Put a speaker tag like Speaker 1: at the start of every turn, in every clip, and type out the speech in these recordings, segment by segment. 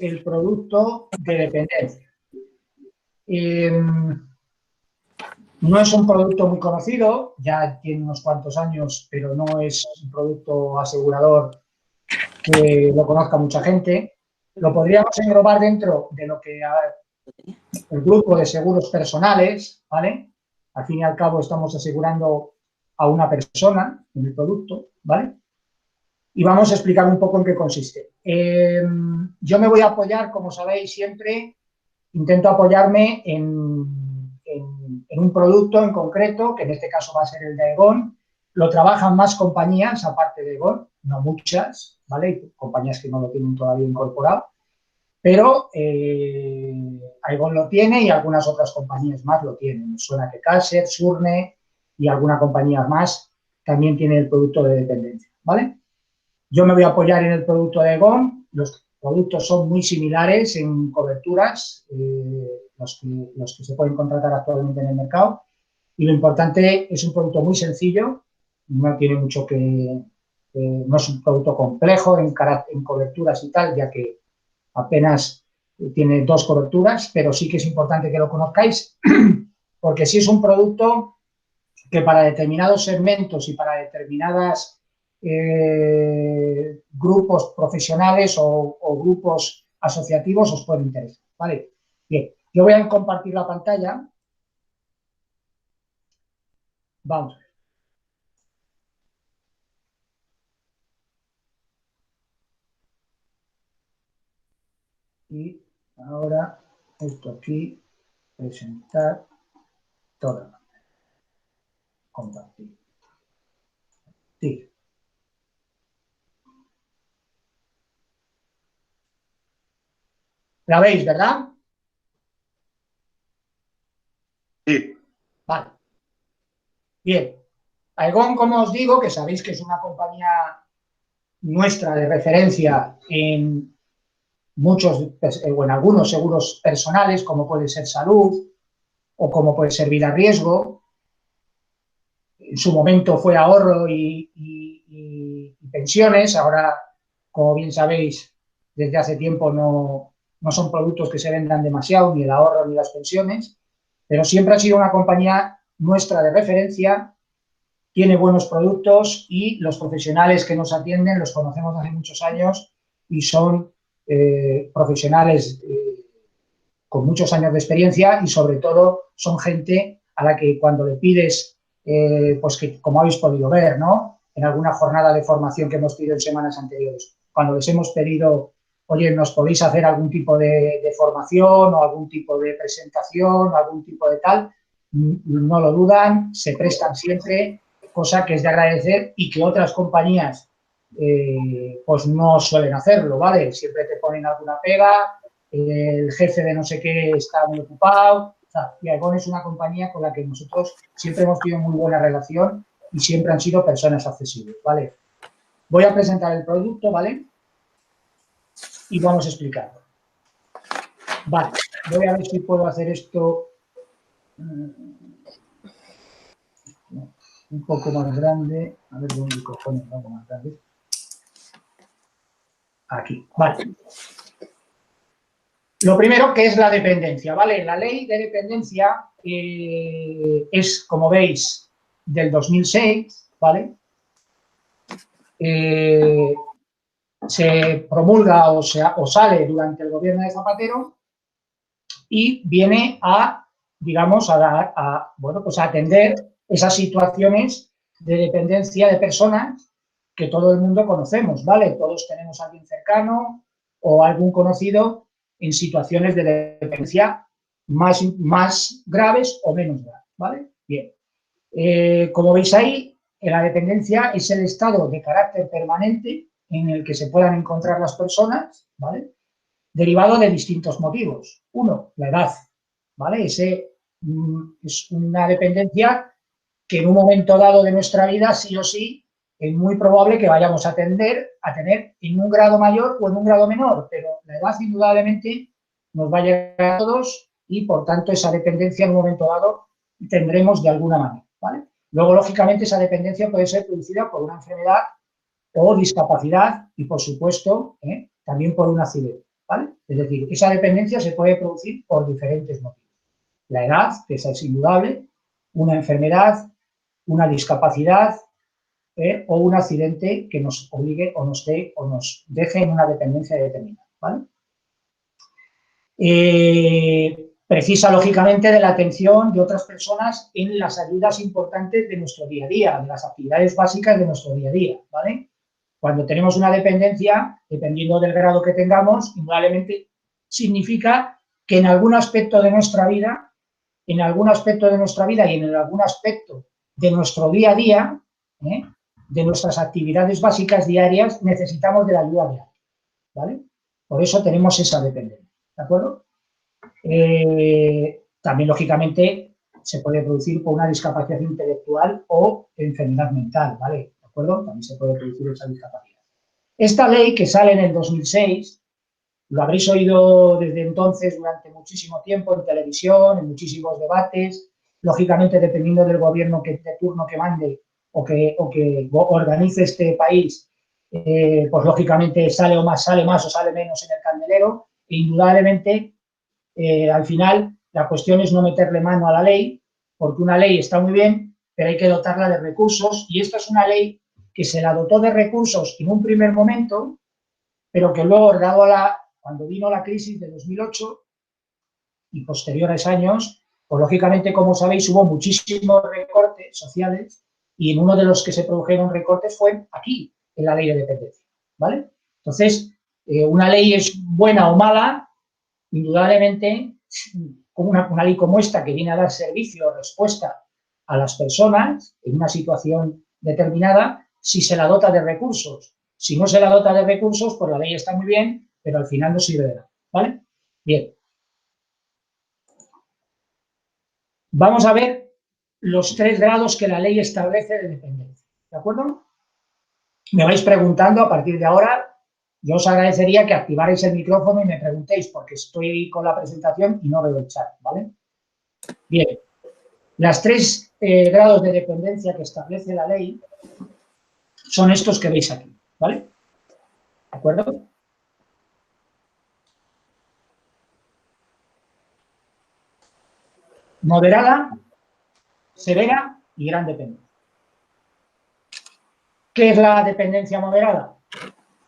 Speaker 1: el producto de dependencia. No es un producto muy conocido, ya tiene unos cuantos años, pero no es un producto asegurador que lo conozca mucha gente. Lo podríamos englobar dentro de lo que el grupo de seguros personales, ¿vale? Al fin y al cabo estamos asegurando a una persona en el producto, ¿vale? Y vamos a explicar un poco en qué consiste. Yo me voy a apoyar, como sabéis, siempre intento apoyarme en un producto en concreto, que en este caso va a ser el de Aegon. Lo trabajan más compañías, aparte de Aegon, no muchas, ¿vale? Hay compañías que no lo tienen todavía incorporado, pero Aegon lo tiene y algunas otras compañías más lo tienen. Me suena que Caser, Surne y alguna compañía más también tiene el producto de dependencia, ¿vale? Yo me voy a apoyar en el producto de Aegon. Los productos son muy similares en coberturas, los que se pueden contratar actualmente en el mercado. Y lo importante, es un producto muy sencillo, no tiene mucho que... no es un producto complejo en coberturas y tal, ya que apenas tiene 2 coberturas, pero sí que es importante que lo conozcáis, porque sí es un producto que para determinados segmentos y para determinadas grupos profesionales o grupos asociativos os puede interesar, ¿vale? Bien, yo voy a compartir la pantalla. Vamos a ver. Y ahora esto aquí, presentar toda la pantalla. Compartir. Sí. ¿La veis, verdad?
Speaker 2: Sí.
Speaker 1: Vale. Bien. Aegon, como os digo, que sabéis que es una compañía nuestra de referencia en muchos o en algunos seguros personales, como puede ser salud o como puede ser vida a riesgo. En su momento fue ahorro y pensiones. Ahora, como bien sabéis, desde hace tiempo no son productos que se vendan demasiado, ni el ahorro ni las pensiones, pero siempre ha sido una compañía nuestra de referencia. Tiene buenos productos y los profesionales que nos atienden los conocemos hace muchos años y son profesionales con muchos años de experiencia y sobre todo son gente a la que cuando le pides, pues que como habéis podido ver, ¿no? En alguna jornada de formación que hemos tenido en semanas anteriores, cuando les hemos pedido, oye, ¿nos podéis hacer algún tipo de formación o algún tipo de presentación o algún tipo de tal? No lo dudan, se prestan siempre, cosa que es de agradecer y que otras compañías pues no suelen hacerlo, ¿vale? Siempre te ponen alguna pega, el jefe de no sé qué está muy ocupado. O sea, y Aegon es una compañía con la que nosotros siempre hemos tenido muy buena relación y siempre han sido personas accesibles, ¿vale? Voy a presentar el producto, ¿vale? Y vamos a explicarlo. Vale, voy a ver si puedo hacer esto un poco más grande. A ver dónde cojones lo hago más grande. Aquí, vale. Lo primero, que es la dependencia, ¿vale? La ley de dependencia es, como veis, del 2006, ¿vale? Se promulga o sale durante el gobierno de Zapatero y viene a, digamos, bueno, pues a atender esas situaciones de dependencia de personas que todo el mundo conocemos, ¿vale? Todos tenemos a alguien cercano o algún conocido en situaciones de dependencia más graves o menos graves, ¿vale? Bien. Como veis ahí, la dependencia es el estado de carácter permanente en el que se puedan encontrar las personas, ¿vale? Derivado de distintos motivos. Uno, la edad, ¿vale? Ese es una dependencia que en un momento dado de nuestra vida, sí o sí, es muy probable que vayamos a tener en un grado mayor o en un grado menor, pero la edad indudablemente nos va a llegar a todos y, por tanto, esa dependencia en un momento dado tendremos de alguna manera, ¿vale? Luego, lógicamente, esa dependencia puede ser producida por una enfermedad o discapacidad y, por supuesto, también por un accidente, ¿vale? Es decir, esa dependencia se puede producir por diferentes motivos. La edad, que esa es indudable, una enfermedad, una discapacidad o un accidente que nos obligue o nos deje en una dependencia determinada, ¿vale? Precisa, lógicamente, de la atención de otras personas en las ayudas importantes de nuestro día a día, de las actividades básicas de nuestro día a día, ¿vale? Cuando tenemos una dependencia, dependiendo del grado que tengamos, indudablemente significa que en algún aspecto de nuestra vida, y en algún aspecto de nuestro día a día, de nuestras actividades básicas diarias, necesitamos de la ayuda diaria, ¿vale? Por eso tenemos esa dependencia, ¿de acuerdo? También, lógicamente, se puede producir por una discapacidad intelectual o enfermedad mental, ¿vale? ¿De acuerdo? También se puede producir esa discapacidad. Esta ley, que sale en el 2006, lo habréis oído desde entonces durante muchísimo tiempo en televisión, en muchísimos debates, lógicamente dependiendo del gobierno de turno que mande o que organice este país, pues lógicamente sale más o sale menos en el candelero, e indudablemente al final la cuestión es no meterle mano a la ley, porque una ley está muy bien, pero hay que dotarla de recursos, y esta es una ley que se la dotó de recursos en un primer momento, pero que luego, cuando vino la crisis de 2008 y posteriores años, pues lógicamente, como sabéis, hubo muchísimos recortes sociales, y en uno de los que se produjeron recortes fue aquí, en la ley de dependencia, ¿vale? Entonces, una ley es buena o mala, indudablemente, como una ley como esta, que viene a dar servicio o respuesta a las personas en una situación determinada, si se la dota de recursos. Si no se la dota de recursos, pues la ley está muy bien, pero al final no sirve de nada, ¿vale? Bien. Vamos a ver los 3 grados que la ley establece de dependencia, ¿de acuerdo? Me vais preguntando a partir de ahora. Yo os agradecería que activarais el micrófono y me preguntéis, porque estoy con la presentación y no veo el chat, ¿vale? Bien. Las 3 grados de dependencia que establece la ley son estos que veis aquí, ¿vale? ¿De acuerdo? Moderada, severa y gran dependencia. ¿Qué es la dependencia moderada?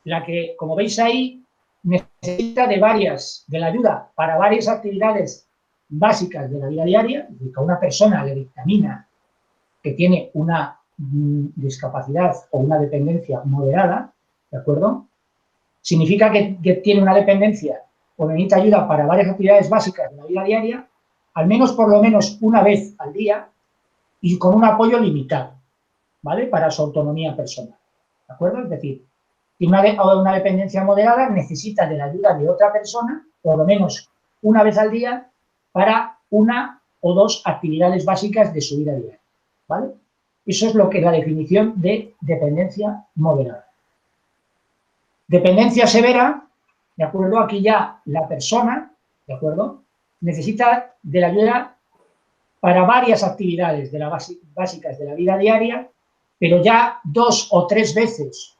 Speaker 1: La que, como veis ahí, necesita de la ayuda para varias actividades básicas de la vida diaria, y que a una persona le dictamina que tiene una discapacidad o una dependencia moderada, ¿de acuerdo? Significa que tiene una dependencia o necesita ayuda para varias actividades básicas de la vida diaria, al menos por lo menos una vez al día, y con un apoyo limitado, ¿vale? Para su autonomía personal, ¿de acuerdo? Es decir, si una dependencia moderada necesita de la ayuda de otra persona, por lo menos una vez al día, para una o 2 actividades básicas de su vida diaria, ¿vale? Eso es lo que es la definición de dependencia moderada. Dependencia severa, ¿de acuerdo? Aquí ya la persona, ¿de acuerdo?, necesita de la ayuda para varias actividades básicas de la vida diaria, pero ya 2 o 3 veces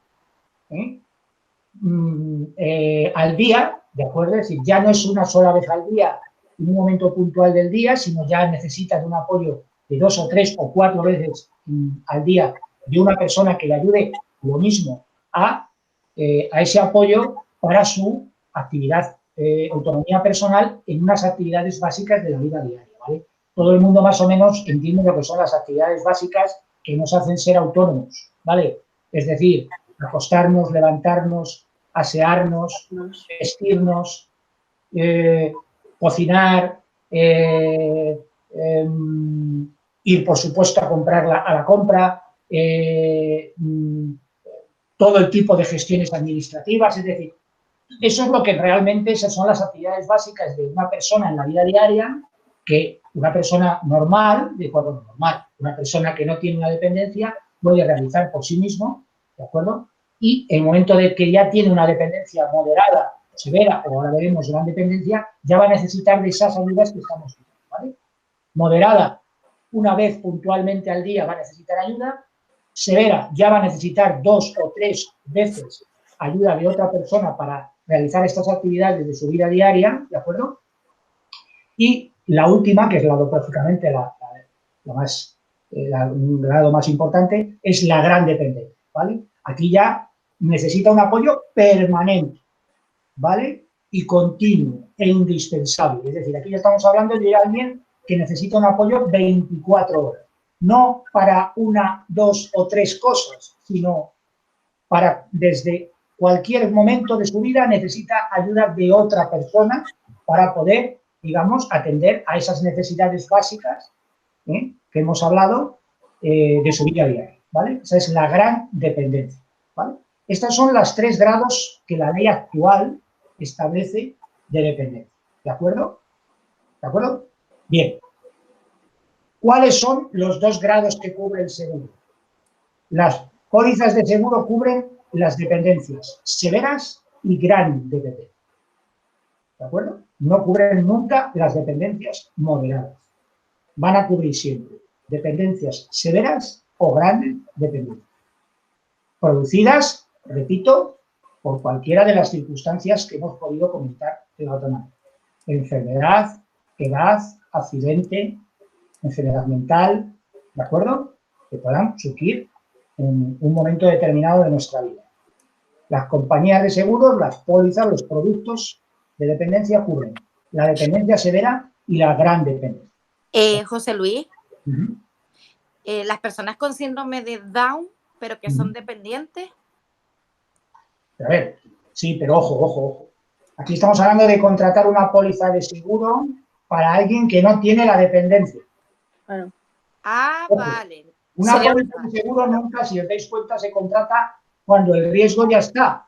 Speaker 1: al día, ¿de acuerdo? Es decir, ya no es una sola vez al día, en un momento puntual del día, sino ya necesita de un apoyo de 2 o 3 o 4 veces al día de una persona que le ayude lo mismo a ese apoyo para su actividad, autonomía personal en unas actividades básicas de la vida diaria, ¿vale? Todo el mundo más o menos entiende lo que son las actividades básicas que nos hacen ser autónomos, ¿vale? Es decir, acostarnos, levantarnos, asearnos, vestirnos, cocinar, ir, por supuesto, a comprar a la compra, todo el tipo de gestiones administrativas, es decir, eso es lo que realmente, esas son las actividades básicas de una persona en la vida diaria, que una persona normal, una persona que no tiene una dependencia, puede realizar por sí mismo, ¿de acuerdo? Y en el momento de que ya tiene una dependencia moderada, severa, o ahora veremos gran dependencia, ya va a necesitar de esas ayudas que estamos viendo, ¿vale? Moderada, una vez puntualmente al día va a necesitar ayuda. Severa, ya va a necesitar 2 o 3 veces ayuda de otra persona para realizar estas actividades de su vida diaria, ¿de acuerdo? Y la última, que es lógicamente un grado más importante, es la gran dependencia, ¿vale? Aquí ya necesita un apoyo permanente, ¿vale? Y continuo e indispensable. Es decir, aquí ya estamos hablando de alguien que necesita un apoyo 24 horas. No para una, dos o tres cosas, sino para desde cualquier momento de su vida necesita ayuda de otra persona para poder, digamos, atender a esas necesidades básicas que hemos hablado de su vida diaria, ¿vale? Esa es la gran dependencia, ¿vale? Estos son los 3 grados que la ley actual establece de dependencia, ¿de acuerdo? ¿De acuerdo? Bien. ¿Cuáles son los 2 grados que cubre el seguro? Las pólizas de seguro cubren las dependencias severas y gran dependencia, ¿de acuerdo? No cubren nunca las dependencias moderadas. Van a cubrir siempre dependencias severas o grandes dependencias, producidas, repito, por cualquiera de las circunstancias que hemos podido comentar de la otra manera. Enfermedad, edad, accidente, enfermedad mental, ¿de acuerdo? Que puedan surgir en un momento determinado de nuestra vida. Las compañías de seguros, las pólizas, los productos de dependencia cubren la dependencia severa y la gran dependencia.
Speaker 3: José Luis, las personas con síndrome de Down, pero que son dependientes.
Speaker 1: A ver, sí, pero ojo. Aquí estamos hablando de contratar una póliza de seguro para alguien que no tiene la dependencia.
Speaker 3: Bueno.
Speaker 1: Ojo.
Speaker 3: Vale.
Speaker 1: Una póliza de seguro nunca, si os dais cuenta, se contrata cuando el riesgo ya está.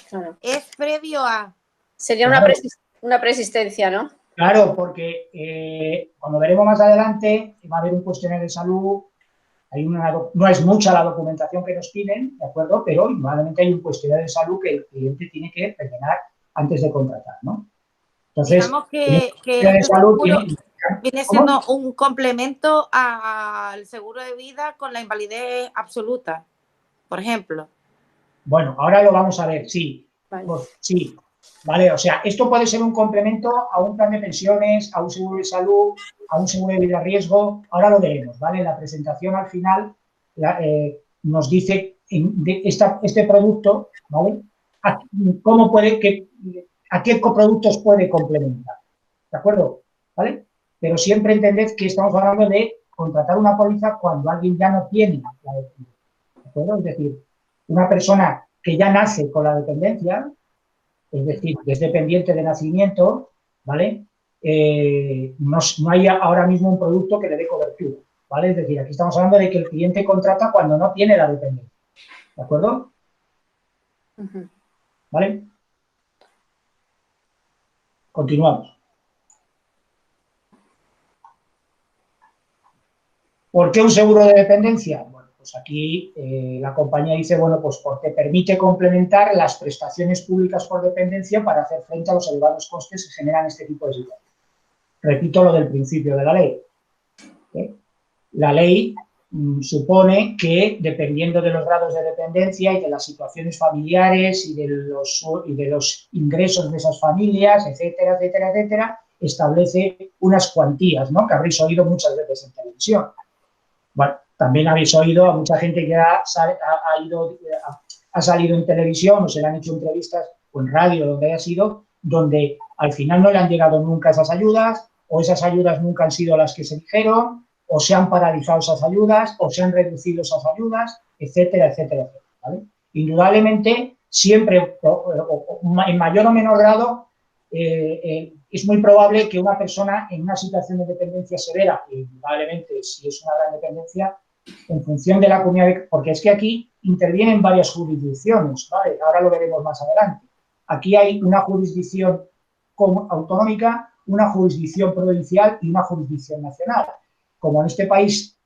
Speaker 3: Claro. Es previo a...
Speaker 4: Sería una preexistencia, ¿no?
Speaker 1: Claro, porque cuando veremos más adelante, va a haber un cuestionario de salud, no es mucha la documentación que nos piden, ¿de acuerdo? Pero igualmente hay un cuestionario de salud que el cliente tiene que rellenar antes de contratar, ¿no? Entonces,
Speaker 3: digamos que
Speaker 1: de salud
Speaker 3: viene siendo un complemento al seguro de vida con la invalidez absoluta, por ejemplo.
Speaker 1: Bueno, ahora lo vamos a ver, sí.
Speaker 4: Vale.
Speaker 1: Pues, sí, vale, o sea, esto puede ser un complemento a un plan de pensiones, a un seguro de salud, a un seguro de vida riesgo, ahora lo veremos, ¿vale? La presentación al final nos dice este producto, ¿vale? ¿A qué productos puede complementar? ¿De acuerdo? ¿Vale? Pero siempre entended que estamos hablando de contratar una póliza cuando alguien ya no tiene la dependencia, ¿de acuerdo? Es decir, una persona que ya nace con la dependencia, es decir, que es dependiente de nacimiento, ¿vale? No hay ahora mismo un producto que le dé cobertura, ¿vale? Es decir, aquí estamos hablando de que el cliente contrata cuando no tiene la dependencia, ¿de acuerdo? ¿Vale? Continuamos. ¿Por qué un seguro de dependencia? Bueno, pues aquí la compañía dice, bueno, pues porque permite complementar las prestaciones públicas por dependencia para hacer frente a los elevados costes que generan este tipo de situaciones. Repito lo del principio de la ley. La ley supone que, dependiendo de los grados de dependencia y de las situaciones familiares y de los ingresos de esas familias, etcétera, etcétera, etcétera, establece unas cuantías, ¿no? Que habréis oído muchas veces en televisión. Bueno, también habéis oído a mucha gente que ha salido en televisión o se le han hecho entrevistas o en radio, donde haya sido, donde al final no le han llegado nunca esas ayudas, o esas ayudas nunca han sido las que se dijeron, o se han paralizado esas ayudas, o se han reducido esas ayudas, etcétera, etcétera, etcétera, ¿vale? Indudablemente, siempre, en mayor o menor grado, es muy probable que una persona en una situación de dependencia severa, y indudablemente si es una gran dependencia, en función de la comunidad, porque es que aquí intervienen varias jurisdicciones, ¿vale? Ahora lo veremos más adelante. Aquí hay una jurisdicción autonómica, una jurisdicción provincial y una jurisdicción nacional. Como en este país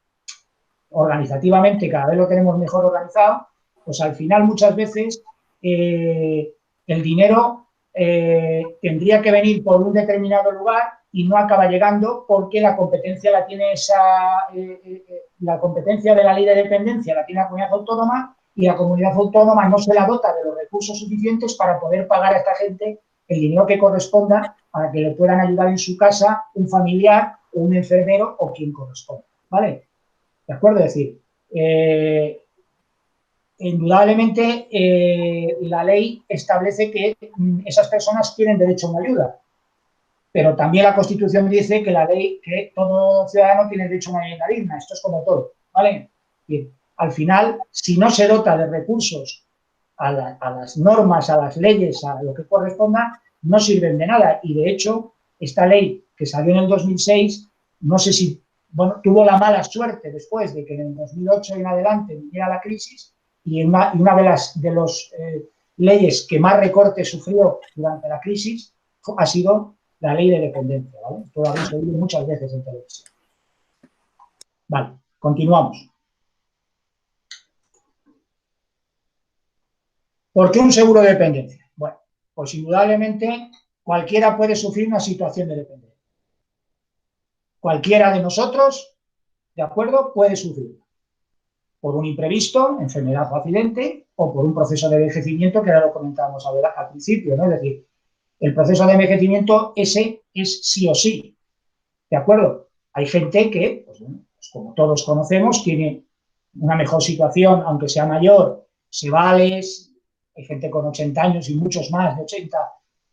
Speaker 1: organizativamente cada vez lo tenemos mejor organizado, pues al final muchas veces el dinero tendría que venir por un determinado lugar y no acaba llegando porque la competencia la tiene la competencia de la ley de dependencia la tiene la comunidad autónoma y la comunidad autónoma no se la dota de los recursos suficientes para poder pagar a esta gente el dinero que corresponda para que le puedan ayudar en su casa un familiar o un enfermero o quien corresponda, ¿vale? ¿De acuerdo? Es decir, indudablemente la ley establece que esas personas tienen derecho a una ayuda, pero también la Constitución dice que la ley, que todo ciudadano tiene derecho a una vivienda digna. Esto es como todo, ¿vale? Y al final, si no se dota de recursos a las normas, a las leyes, a lo que corresponda, no sirven de nada. Y de hecho, esta ley que salió en el 2006, no sé si, bueno, tuvo la mala suerte después de que en el 2008 en adelante viniera la crisis y una de las leyes que más recortes sufrió durante la crisis ha sido la ley de dependencia, ¿vale? Esto lo habéis oído muchas veces en televisión. Vale, continuamos. ¿Por qué un seguro de dependencia? Bueno, pues indudablemente cualquiera puede sufrir una situación de dependencia. Cualquiera de nosotros, ¿de acuerdo?, puede sufrir por un imprevisto, enfermedad o accidente, o por un proceso de envejecimiento que ahora lo comentábamos al principio, ¿no? Es decir, el proceso de envejecimiento ese es sí o sí, ¿de acuerdo? Hay gente que, pues bueno, pues como todos conocemos, tiene una mejor situación, aunque sea mayor, se vale, hay gente con 80 años y muchos más de 80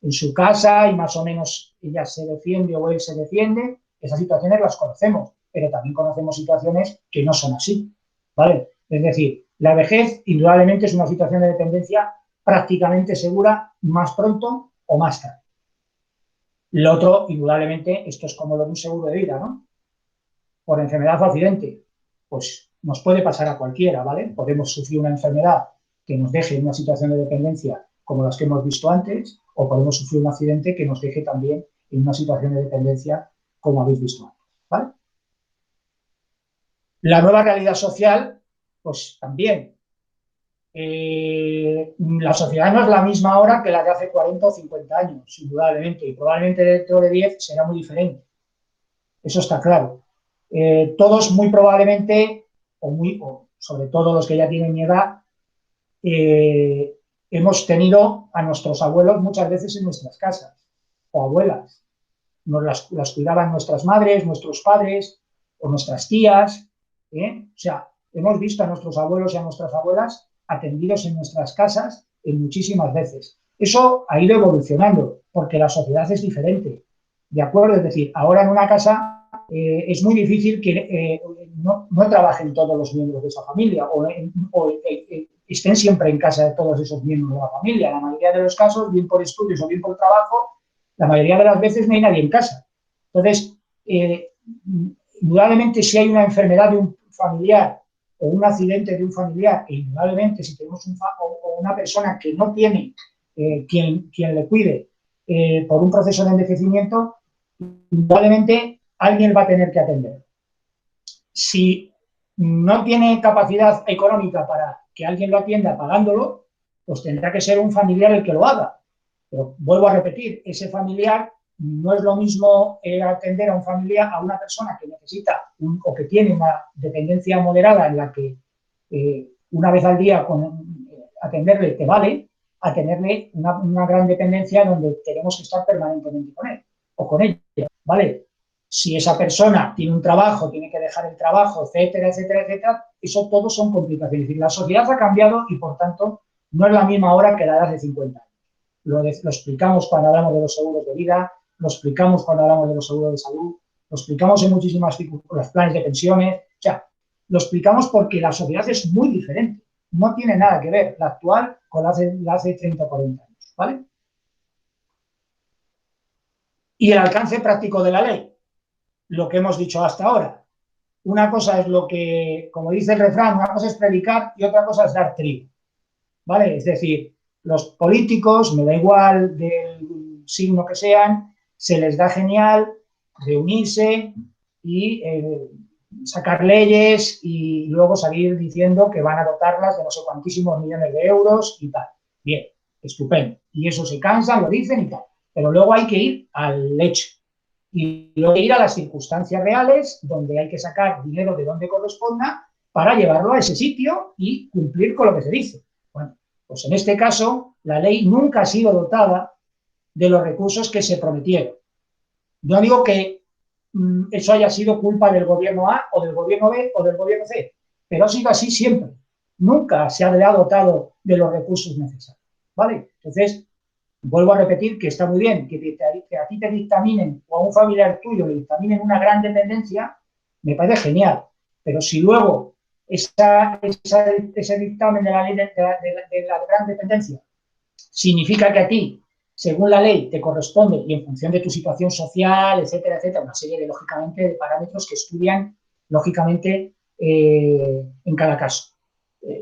Speaker 1: en su casa y más o menos ella se defiende o él se defiende. Esas situaciones las conocemos, pero también conocemos situaciones que no son así, ¿vale? Es decir, la vejez indudablemente es una situación de dependencia prácticamente segura más pronto o más tarde. Lo otro, indudablemente, esto es como lo de un seguro de vida, ¿no? Por enfermedad o accidente, pues nos puede pasar a cualquiera, ¿vale? Podemos sufrir una enfermedad que nos deje en una situación de dependencia como las que hemos visto antes, o podemos sufrir un accidente que nos deje también en una situación de dependencia como habéis visto antes, ¿vale? La nueva realidad social, pues también. La sociedad no es la misma ahora que la de hace 40 o 50 años, indudablemente, y probablemente dentro de 10 será muy diferente. Eso está claro. Todos muy probablemente, o sobre todo los que ya tienen mi edad, hemos tenido a nuestros abuelos muchas veces en nuestras casas, o abuelas. Las cuidaban nuestras madres, nuestros padres o nuestras tías. O sea, hemos visto a nuestros abuelos y a nuestras abuelas atendidos en nuestras casas en muchísimas veces. Eso ha ido evolucionando porque la sociedad es diferente, ¿de acuerdo? Es decir, ahora en una casa es muy difícil que no trabajen todos los miembros de esa familia o estén siempre en casa de todos esos miembros de la familia. En la mayoría de los casos, bien por estudios o bien por trabajo, la mayoría de las veces no hay nadie en casa. Entonces, indudablemente si hay una enfermedad de un familiar o un accidente de un familiar, e indudablemente si tenemos una persona que no tiene quien le cuide por un proceso de envejecimiento, indudablemente alguien va a tener que atender. Si no tiene capacidad económica para que alguien lo atienda pagándolo, pues tendrá que ser un familiar el que lo haga. Pero vuelvo a repetir, ese familiar no es lo mismo atender a un familiar, a una persona que necesita o que tiene una dependencia moderada en la que una vez al día atenderle te vale, a tenerle una gran dependencia donde tenemos que estar permanentemente con él o con ella, ¿vale? Si esa persona tiene un trabajo, tiene que dejar el trabajo, etcétera, etcétera, etcétera, eso todo son complicaciones. Es decir, la sociedad ha cambiado y, por tanto, no es la misma ahora que la de hace 50 años. Lo explicamos cuando hablamos de los seguros de vida, lo explicamos cuando hablamos de los seguros de salud, lo explicamos en muchísimas los planes de pensiones, o sea, lo explicamos porque la sociedad es muy diferente. No tiene nada que ver la actual con la hace 30 o 40 años, ¿vale? Y el alcance práctico de la ley, lo que hemos dicho hasta ahora. Una cosa es lo que, como dice el refrán, una cosa es predicar y otra cosa es dar trigo, ¿vale? Es decir, los políticos, me da igual del signo que sean, se les da genial reunirse y sacar leyes y luego salir diciendo que van a dotarlas de no sé cuantísimos millones de euros y tal. Bien, estupendo. Y eso se cansan, lo dicen y tal. Pero luego hay que ir al hecho. Y luego hay que ir a las circunstancias reales, donde hay que sacar dinero de donde corresponda para llevarlo a ese sitio y cumplir con lo que se dice. Bueno, pues en este caso, la ley nunca ha sido dotada de los recursos que se prometieron. No digo que eso haya sido culpa del gobierno A o del gobierno B o del gobierno C, pero ha sido así siempre. Nunca se ha dotado de los recursos necesarios, ¿vale? Entonces, vuelvo a repetir que está muy bien que a ti te dictaminen o a un familiar tuyo le dictaminen una gran dependencia, me parece genial, pero si luego ese dictamen de la ley de la gran dependencia significa que a ti, según la ley, te corresponde y en función de tu situación social, etcétera, etcétera, una serie de, lógicamente, de parámetros que estudian, lógicamente, en cada caso.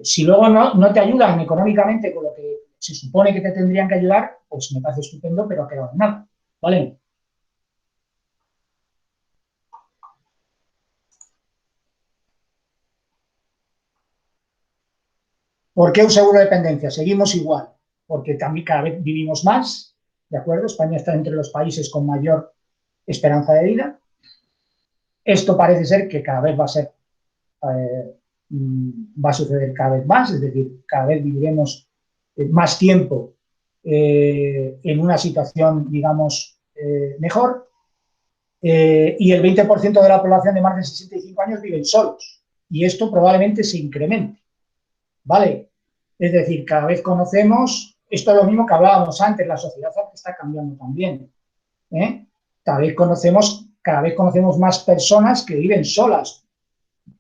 Speaker 1: Si luego no te ayudan económicamente con lo que se supone que te tendrían que ayudar, pues me parece estupendo, pero ha quedado en nada, ¿vale? ¿Por qué un seguro de dependencia? Seguimos igual, porque también cada vez vivimos más, ¿de acuerdo? España está entre los países con mayor esperanza de vida. Esto parece ser que cada vez va a suceder cada vez más, es decir, cada vez viviremos más tiempo en una situación, digamos, mejor, y el 20% de la población de más de 65 años viven solos, y esto probablemente se incremente, ¿vale? Es decir, cada vez conocemos, esto es lo mismo que hablábamos antes, la sociedad está cambiando también, ¿eh? Cada vez conocemos más personas que viven solas,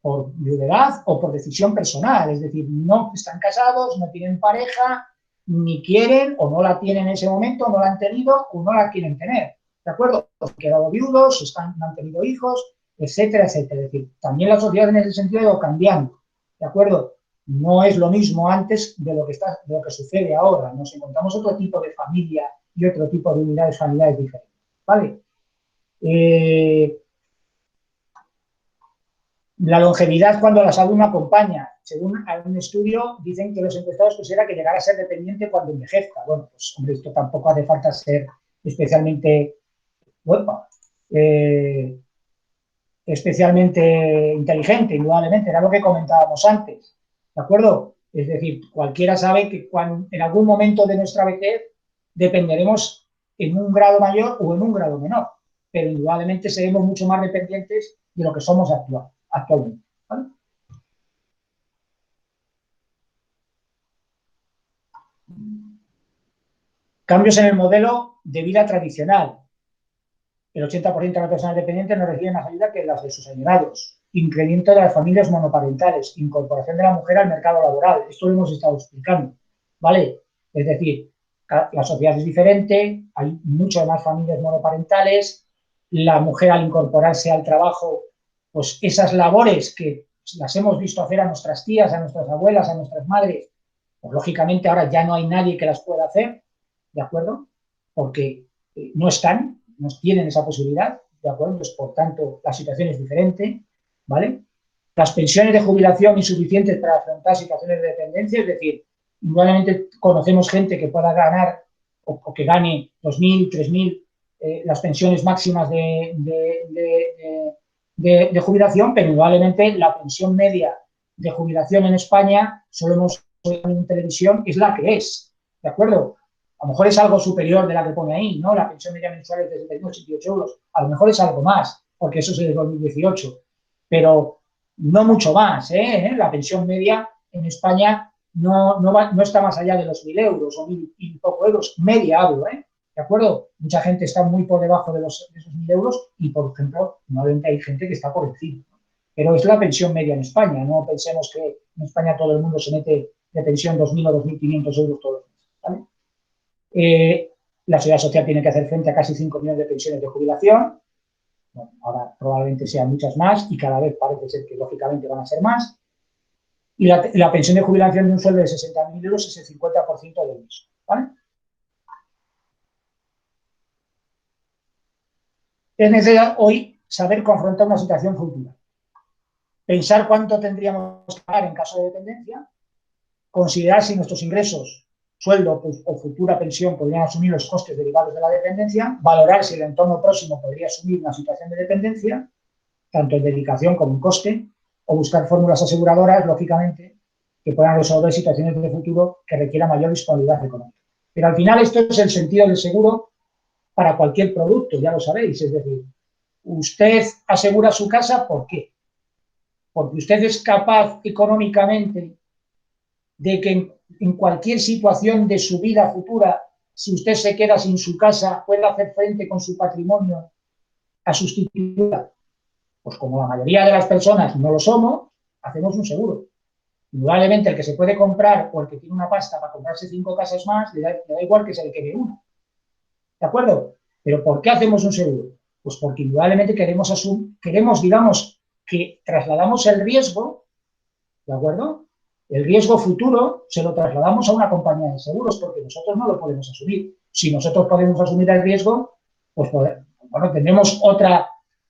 Speaker 1: por viudedad o por decisión personal, es decir, no están casados, no tienen pareja, ni quieren o no la tienen en ese momento, no la han tenido o no la quieren tener, ¿de acuerdo? Han quedado viudos, no han tenido hijos, etcétera, etcétera. Es decir, también la sociedad en ese sentido ha ido cambiando, ¿de acuerdo? No es lo mismo antes de lo que sucede ahora, nos encontramos otro tipo de familia y otro tipo de unidades familiares diferentes, ¿vale? La longevidad cuando la salud no acompaña. Según un estudio, dicen que los encuestados consideran que llegará a ser dependiente cuando envejezca. Bueno, pues hombre, esto tampoco hace falta ser especialmente, especialmente inteligente, indudablemente, era lo que comentábamos antes, ¿de acuerdo? Es decir, cualquiera sabe que en algún momento de nuestra vejez dependeremos en un grado mayor o en un grado menor, pero indudablemente seremos mucho más dependientes de lo que somos actualmente, ¿vale? Cambios en el modelo de vida tradicional. El 80% de las personas dependientes no reciben más ayuda que las de sus allegados. Incremento de las familias monoparentales. Incorporación de la mujer al mercado laboral. Esto lo hemos estado explicando, ¿vale? Es decir, la sociedad es diferente, hay muchas más familias monoparentales, la mujer al incorporarse al trabajo, pues esas labores que las hemos visto hacer a nuestras tías, a nuestras abuelas, a nuestras madres, pues lógicamente ahora ya no hay nadie que las pueda hacer, ¿de acuerdo? Porque no tienen esa posibilidad, ¿de acuerdo? Pues por tanto la situación es diferente, ¿vale? Las pensiones de jubilación insuficientes para afrontar situaciones de dependencia, es decir, indudablemente conocemos gente que pueda ganar o que gane 2.000, 3.000 las pensiones máximas de jubilación, pero indudablemente la pensión media de jubilación en España, solo hemos oído en televisión, es la que es, ¿de acuerdo? A lo mejor es algo superior de la que pone ahí, ¿no? La pensión media mensual es de 78 euros, a lo mejor es algo más, porque eso es de 2018, pero no mucho más, ¿eh? La pensión media en España no está más allá de los 1.000 euros o 1.000 y poco euros, media hablo, ¿eh? ¿De acuerdo? Mucha gente está muy por debajo de esos 1.000 euros y, por ejemplo, normalmente hay gente que está por encima. Pero es la pensión media en España, no pensemos que en España todo el mundo se mete de pensión 2.000 o 2.500 euros todos los meses, ¿vale? La Seguridad Social tiene que hacer frente a casi 5 millones de pensiones de jubilación. Bueno, ahora probablemente sean muchas más y cada vez parece ser que lógicamente van a ser más. Y la pensión de jubilación de un sueldo de 60.000 euros es el 50% de eso, ¿vale? Es necesario hoy saber confrontar una situación futura. Pensar cuánto tendríamos que pagar en caso de dependencia, considerar si nuestros ingresos, sueldo o futura pensión podrían asumir los costes derivados de la dependencia, valorar si el entorno próximo podría asumir una situación de dependencia, tanto en dedicación como en coste, o buscar fórmulas aseguradoras, lógicamente, que puedan resolver situaciones de futuro que requieran mayor disponibilidad económica. Pero al final esto es el sentido del seguro para cualquier producto, ya lo sabéis. Es decir, usted asegura su casa, ¿por qué? Porque usted es capaz económicamente de que en cualquier situación de su vida futura, si usted se queda sin su casa, pueda hacer frente con su patrimonio a sustituirla. Pues como la mayoría de las personas no lo somos, hacemos un seguro. Indudablemente el que se puede comprar o el que tiene una pasta para comprarse 5 casas más, le da igual que se le quede una. ¿De acuerdo? Pero ¿por qué hacemos un seguro? Pues porque indudablemente queremos, digamos, que trasladamos el riesgo, ¿de acuerdo? El riesgo futuro se lo trasladamos a una compañía de seguros porque nosotros no lo podemos asumir. Si nosotros podemos asumir el riesgo, pues bueno,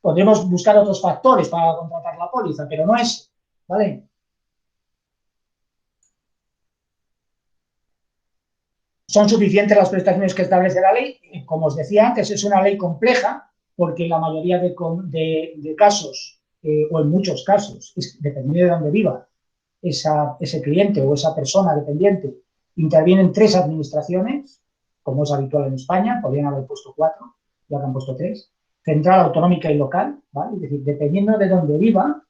Speaker 1: podremos buscar otros factores para contratar la póliza, pero no es, ¿vale? ¿Son suficientes las prestaciones que establece la ley? Como os decía antes, es una ley compleja porque en la mayoría de casos, o en muchos casos, dependiendo de dónde viva ese cliente o esa persona dependiente, intervienen 3 administraciones, como es habitual en España, podrían haber puesto 4, ya que han puesto 3, central, autonómica y local, ¿vale? Es decir, dependiendo de dónde viva,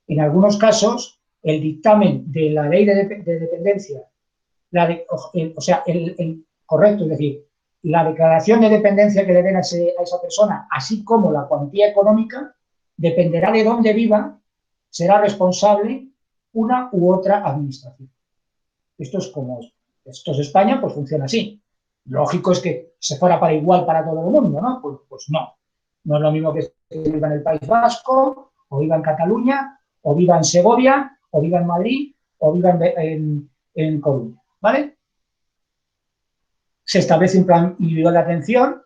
Speaker 1: en algunos casos, el dictamen de la ley de dependencia, correcto, es decir, la declaración de dependencia que le den a esa persona, así como la cuantía económica, dependerá de dónde viva, será responsable una u otra administración. Esto es España, pues funciona así. Lógico es que se fuera para igual para todo el mundo, ¿no? Pues no. No es lo mismo que viva en el País Vasco, o viva en Cataluña, o viva en Segovia, o viva en Madrid, o viva en Coruña, ¿vale? Se establece un plan individual de atención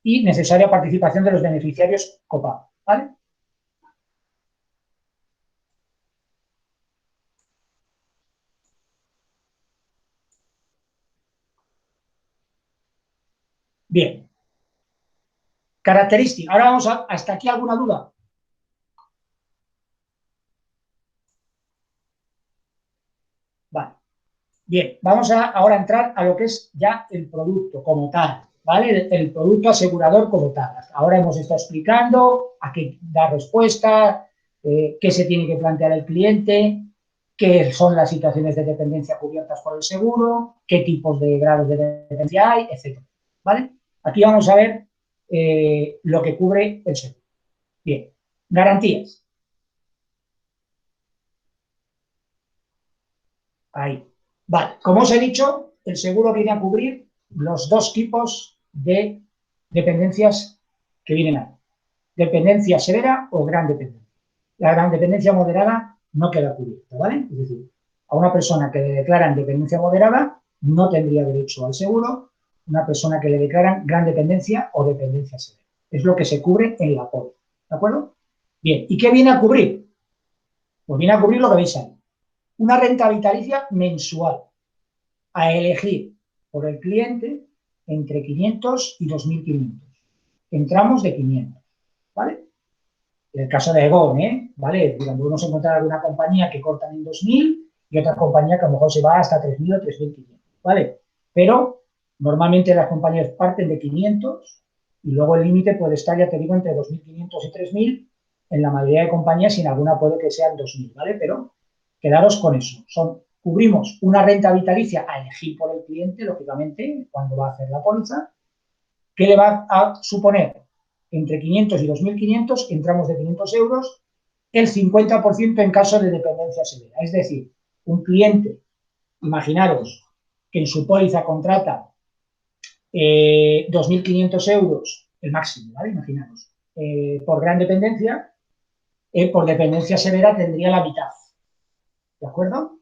Speaker 1: y necesaria participación de los beneficiarios copagos, ¿vale? Bien. Características. Ahora vamos hasta aquí, ¿alguna duda? Vale. Bien, vamos ahora a entrar a lo que es ya el producto como tal, ¿vale? El producto asegurador como tal. Ahora hemos estado explicando a qué da respuesta, qué se tiene que plantear el cliente, qué son las situaciones de dependencia cubiertas por el seguro, qué tipos de grados de dependencia hay, etcétera, ¿vale? Aquí vamos a ver lo que cubre el seguro. Bien, garantías. Ahí. Vale, como os he dicho, el seguro viene a cubrir los 2 tipos de dependencias que vienen ahí. Dependencia severa o gran dependencia. La gran dependencia moderada no queda cubierta, ¿vale? Es decir, a una persona que le declaran dependencia moderada no tendría derecho al seguro, una persona que le declaran gran dependencia o dependencia severa. Es lo que se cubre en la póliza, ¿de acuerdo? Bien, ¿y qué viene a cubrir? Pues viene a cubrir lo que veis ahí. Una renta vitalicia mensual a elegir por el cliente entre 500 y 2.500. Entramos de 500, ¿vale? En el caso de Egon, ¿vale? Podemos encontrar alguna compañía que cortan en 2.000 y otra compañía que a lo mejor se va hasta 3.000 o 3.500, ¿vale? Pero normalmente las compañías parten de 500 y luego el límite puede estar, ya te digo, entre 2.500 y 3.000 en la mayoría de compañías y en alguna puede que sean 2.000, ¿vale? Pero quedaros con eso. Cubrimos una renta vitalicia a elegir por el cliente, lógicamente, cuando va a hacer la póliza, que le va a suponer entre 500 y 2.500, entramos de 500 euros, el 50% en caso de dependencia severa. Es decir, un cliente, imaginaros que en su póliza contrata 2.500 euros, el máximo, ¿vale? Imaginaros, por gran dependencia, por dependencia severa tendría la mitad, ¿de acuerdo?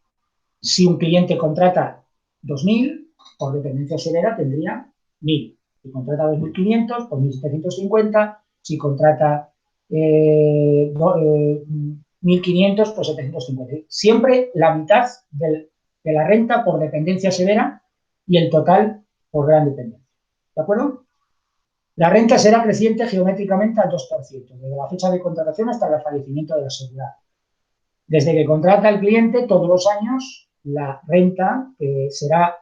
Speaker 1: Si un cliente contrata 2.000, por dependencia severa tendría 1.000. Si contrata 2.500, por 1.750. Si contrata 1.500, pues 750. Siempre la mitad de la renta por dependencia severa y el total por gran dependencia. ¿De acuerdo? La renta será creciente geométricamente al 2%, desde la fecha de contratación hasta el fallecimiento del asegurado. Desde que contrata el cliente, todos los años, la renta será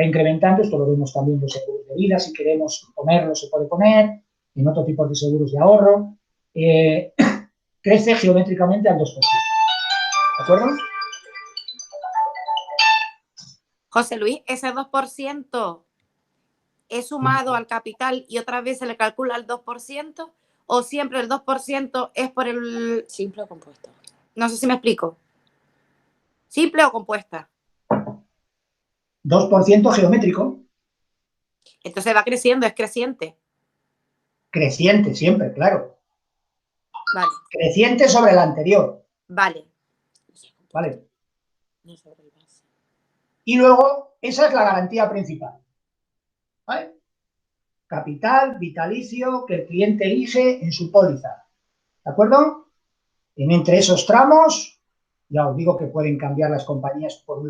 Speaker 1: incrementando. Esto lo vemos también en los seguros de vida. Si queremos ponerlo, se puede poner. En otro tipo de seguros de ahorro. Crece geométricamente al 2%. ¿De acuerdo?
Speaker 3: José Luis, ese 2% es sumado al capital y otra vez se le calcula el 2%, o siempre el 2% es por el...
Speaker 4: Simple o compuesto.
Speaker 3: No sé si me explico. ¿Simple o compuesta?
Speaker 1: 2% geométrico.
Speaker 3: Entonces va creciendo, es creciente.
Speaker 1: Creciente siempre, claro.
Speaker 3: Vale.
Speaker 1: Creciente sobre el anterior.
Speaker 3: Vale.
Speaker 1: Vale. Y luego, esa es la garantía principal. ¿Vale? Capital, vitalicio, que el cliente elige en su póliza. ¿De acuerdo? Entre esos tramos, ya os digo que pueden cambiar las compañías por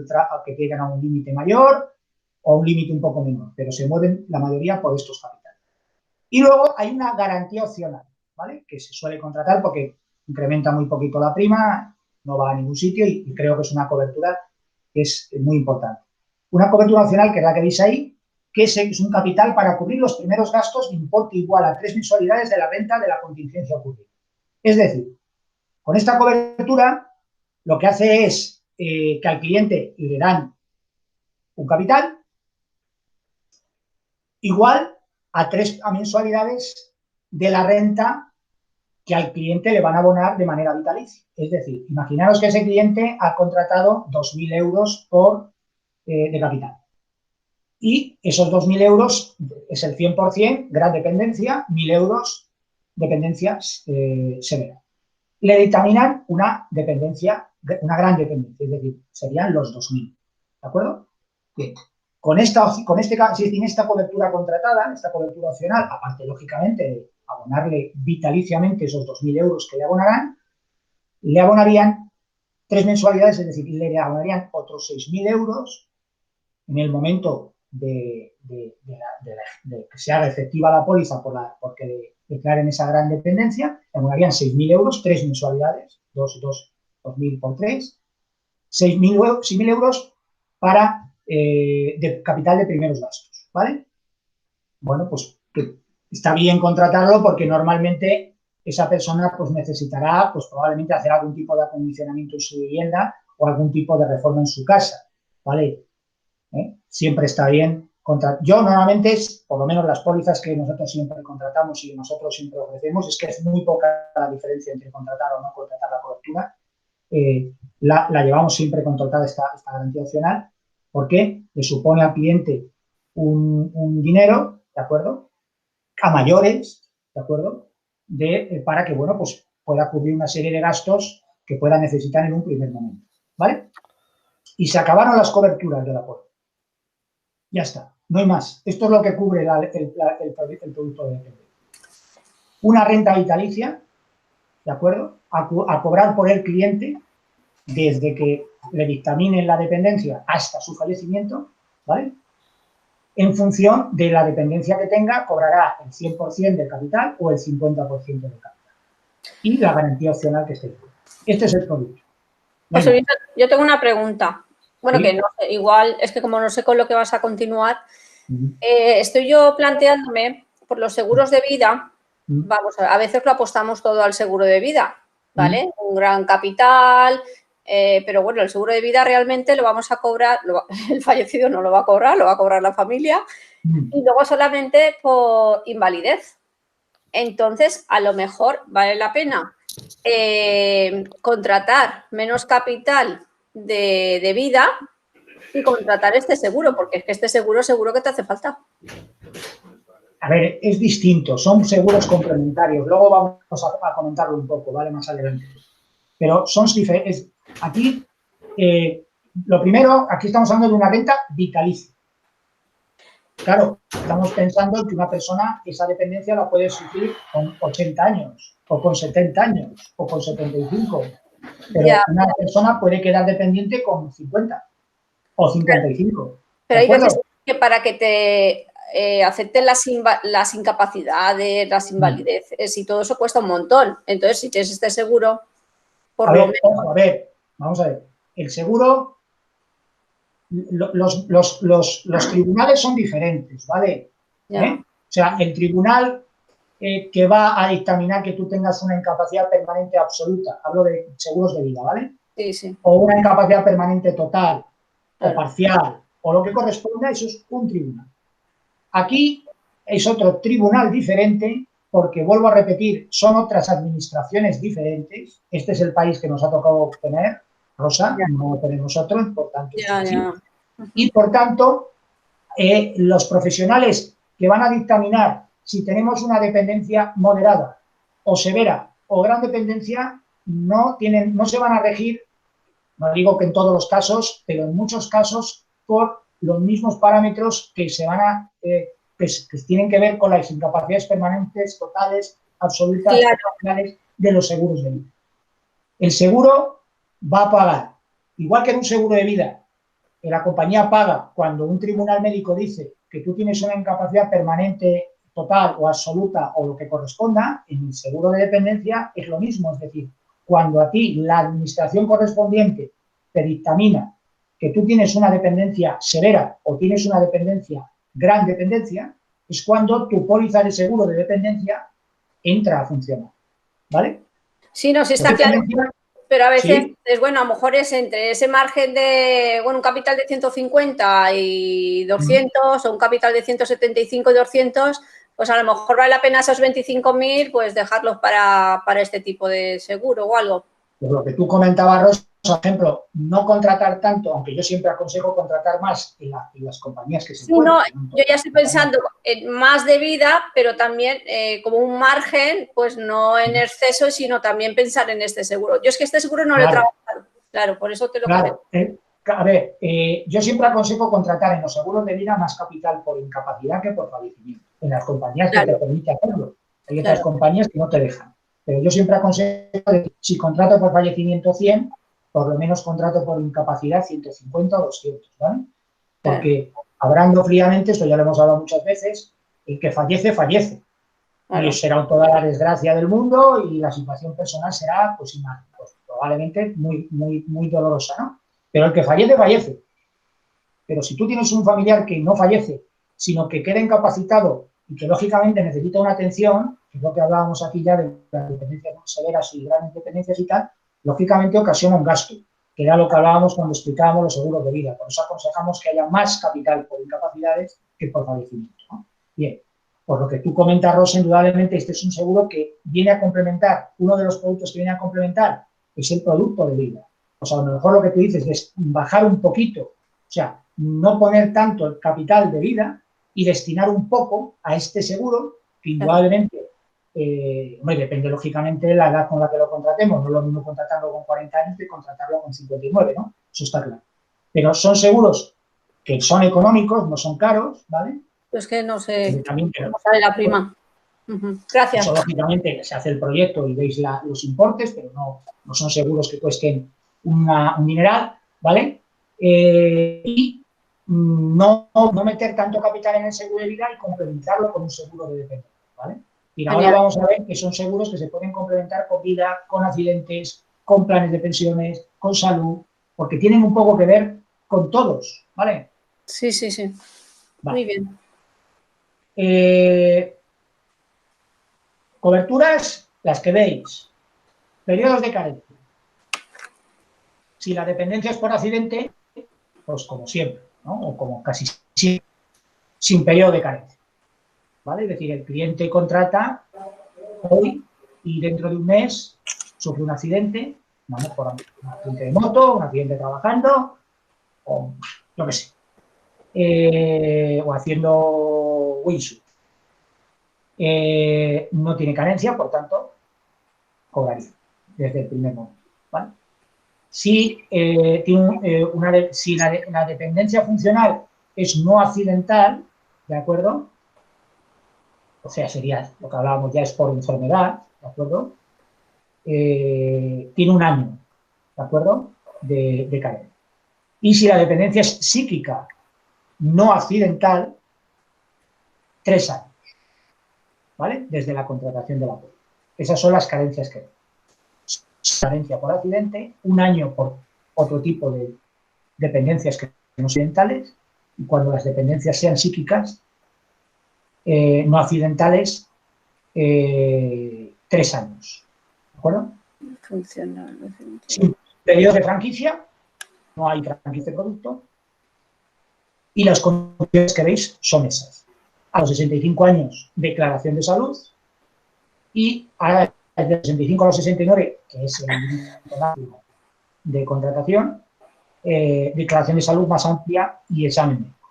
Speaker 1: que lleguen a un límite mayor o un límite un poco menor, pero se mueven la mayoría por estos capitales. Y luego hay una garantía opcional, ¿vale? Que se suele contratar porque incrementa muy poquito la prima, no va a ningún sitio y creo que es una cobertura que es muy importante. Una cobertura opcional, que es la que veis ahí, que es un capital para cubrir los primeros gastos de importe igual a 3 mensualidades de la renta de la contingencia ocurrida. Es decir, con esta cobertura lo que hace es que al cliente le dan un capital igual a 3 mensualidades de la renta que al cliente le van a abonar de manera vitalicia. Es decir, imaginaros que ese cliente ha contratado 2.000 euros de capital. Y esos 2.000 euros es el 100%, gran dependencia, 1.000 euros, dependencia severa. Le dictaminan una dependencia, una gran dependencia, es decir, serían los 2.000. ¿De acuerdo? Bien. Sin esta cobertura contratada, esta cobertura opcional, aparte, lógicamente, de abonarle vitaliciamente esos 2.000 euros que le abonarían 3 mensualidades, es decir, le abonarían otros 6.000 euros en el momento de que se haga efectiva la póliza porque declaren esa gran dependencia, le abonarían 6.000 euros, 3 mensualidades, 2.000 por 3, 6.000 euros para de capital de primeros gastos, ¿vale? Bueno, pues está bien contratarlo porque normalmente esa persona pues necesitará pues probablemente hacer algún tipo de acondicionamiento en su vivienda o algún tipo de reforma en su casa, ¿vale? Siempre está bien contratar. Yo normalmente, por lo menos las pólizas que nosotros siempre contratamos y nosotros siempre ofrecemos, es que es muy poca la diferencia entre contratar o no contratar la cobertura. La llevamos siempre contratada esta garantía opcional porque le supone al cliente un dinero, ¿de acuerdo? A mayores, ¿de acuerdo? Para que, bueno, pues pueda cubrir una serie de gastos que pueda necesitar en un primer momento, ¿vale? Y se acabaron las coberturas de la póliza. Ya está, no hay más. Esto es lo que cubre el producto de dependencia. Una renta vitalicia, ¿de acuerdo? A cobrar por el cliente desde que le dictaminen la dependencia hasta su fallecimiento, ¿vale? En función de la dependencia que tenga, cobrará el 100% del capital o el 50% del capital. Y la garantía opcional que esté incluida. Este es el producto.
Speaker 4: Bueno. Pues yo tengo una pregunta. Bueno,
Speaker 1: ¿sí?
Speaker 4: Que no sé, igual es que como no sé con lo que vas a continuar, estoy yo planteándome por los seguros de vida. Vamos, a veces lo apostamos todo al seguro de vida, ¿vale? Un gran capital, pero bueno, el seguro de vida realmente lo vamos a cobrar, el fallecido no lo va a cobrar la familia, y luego solamente por invalidez. Entonces, a lo mejor vale la pena contratar menos capital de vida y contratar este seguro, porque es que este seguro que te hace falta.
Speaker 1: A ver, es distinto, son seguros complementarios. Luego vamos a comentarlo un poco, ¿vale? Más adelante. Pero son diferentes. Aquí, lo primero, aquí estamos hablando de una renta vitalicia. Claro, estamos pensando en que una persona esa dependencia la puede sufrir con 80 años, o con 70 años, o con 75. Pero una persona puede quedar dependiente con 50 o 55.
Speaker 4: Pero hay veces que para que te acepten las incapacidades, las invalideces y todo eso cuesta un montón. Entonces, si tienes este seguro... Por
Speaker 1: A
Speaker 4: lo
Speaker 1: ver,
Speaker 4: menos.
Speaker 1: ojo, a ver, vamos a ver. El seguro, los tribunales son diferentes, ¿vale?
Speaker 4: Ya.
Speaker 1: O sea, el tribunal que va a dictaminar que tú tengas una incapacidad permanente absoluta, hablo de seguros de vida, ¿vale?
Speaker 4: Sí, sí,
Speaker 1: O una incapacidad permanente total o
Speaker 4: claro.
Speaker 1: parcial, o lo que corresponda, eso es un tribunal. Aquí es otro tribunal diferente, porque vuelvo a repetir, son otras administraciones diferentes. Este es el país que nos ha tocado tener, Rosa,
Speaker 4: Ya,
Speaker 1: no tenemos otro, por tanto es
Speaker 4: ya,
Speaker 1: así.
Speaker 4: ya.
Speaker 1: Y por tanto, los profesionales que van a dictaminar si tenemos una dependencia moderada o severa o gran dependencia no se van a regir, no digo que en todos los casos, pero en muchos casos por los mismos parámetros que se van a que tienen que ver con las incapacidades permanentes, totales, absolutas,
Speaker 4: Claro,
Speaker 1: parciales de los seguros de vida. El seguro va a pagar, igual que en un seguro de vida, que la compañía paga cuando un tribunal médico dice que tú tienes una incapacidad permanente, total o absoluta o lo que corresponda, en el seguro de dependencia es lo mismo. Es decir, cuando a ti la administración correspondiente te dictamina que tú tienes una dependencia severa o tienes una dependencia, gran dependencia, es cuando tu póliza de seguro de dependencia entra a funcionar. ¿Vale?
Speaker 4: sí, no, sí está claro. Pero a veces,
Speaker 1: Sí.
Speaker 4: bueno, a lo mejor es entre ese margen de, bueno, un capital de 150 y 200 o un capital de 175 y 200, pues a lo mejor vale la pena esos 25.000, pues dejarlos para este tipo de seguro o algo.
Speaker 1: Pues lo que tú comentabas, Rosa, por ejemplo, no contratar tanto, aunque yo siempre aconsejo contratar más en las compañías que se
Speaker 4: Sí,
Speaker 1: pueden.
Speaker 4: no, yo ya estoy pensando en más de vida, pero también como un margen, pues no en exceso, sino también pensar en este seguro. Yo es que este seguro no lo he trabajado, claro, por eso te lo comento.
Speaker 1: A ver, yo siempre aconsejo contratar en los seguros de vida más capital por incapacidad que por fallecimiento, en las compañías que te permiten hacerlo. Hay otras compañías que no te dejan. Pero yo siempre aconsejo, si contrato por fallecimiento 100, por lo menos contrato por incapacidad 150 o 200, ¿vale? Porque, hablando fríamente, esto ya lo hemos hablado muchas veces, el que fallece, fallece. Claro. Y será toda la desgracia del mundo y la situación personal será, pues probablemente muy dolorosa, ¿no? Pero el que fallece, fallece. Pero si tú tienes un familiar que no fallece, sino que queda incapacitado y que lógicamente necesita una atención, que es lo que hablábamos aquí ya de las dependencias severas y grandes dependencias y tal, lógicamente ocasiona un gasto, que era lo que hablábamos cuando explicábamos los seguros de vida. Por eso aconsejamos que haya más capital por incapacidades que por fallecimiento, ¿no? Bien, por lo que tú comentas, Rosa, indudablemente este es un seguro que viene a complementar, uno de los productos que viene a complementar es el producto de vida. O sea, a lo mejor lo que tú dices es bajar un poquito, o sea, no poner tanto el capital de vida y destinar un poco a este seguro, que indudablemente, depende lógicamente de la edad con la que lo contratemos, no es lo mismo contratarlo con 40 años que contratarlo con 59, ¿no? Eso está claro. Pero son seguros que son económicos, no son caros, ¿vale?
Speaker 4: Pues que no sé
Speaker 1: cómo
Speaker 4: sale la prima. Gracias.
Speaker 1: Eso, lógicamente, se hace el proyecto y veis los importes, pero no son seguros que cuesten un dineral, ¿vale? Y no meter tanto capital en el seguro de vida y complementarlo con un seguro de dependencia, ¿vale? Y ahora vamos a ver que son seguros que se pueden complementar con vida, con accidentes, con planes de pensiones, con salud, porque tienen un poco que ver con todos, ¿vale?
Speaker 4: Sí, sí, sí. Vale. Muy bien.
Speaker 1: Coberturas, las que veis. Periodos de carencia. Si la dependencia es por accidente, pues como siempre, ¿no? O como casi siempre, sin periodo de carencia. ¿Vale? Es decir, el cliente contrata hoy y dentro de un mes sufre un accidente, vamos por un accidente de moto, un accidente trabajando, o yo qué sé, o haciendo windsurf. No tiene carencia, por tanto, cobraría desde el primer momento, ¿vale? Si, si la dependencia funcional es no accidental, ¿de acuerdo? O sea, sería lo que hablábamos ya, es por enfermedad, ¿de acuerdo? Tiene un año, ¿de acuerdo? De carencia. Y si la dependencia es psíquica, no accidental, 3 años, ¿vale? Desde la contratación de la póliza. Esas son las carencias que hay. carencia por accidente, 1 año por otro tipo de dependencias que no accidentales, y cuando las dependencias sean psíquicas, no accidentales, 3 años. ¿De acuerdo?
Speaker 4: Funcional.
Speaker 1: Sin periodo de franquicia, no hay franquicia de producto, y las condiciones que veis son esas. A los 65 años, declaración de salud, y de los 65 a los 69, que es el límite máximo de contratación, declaración de salud más amplia y examen médico,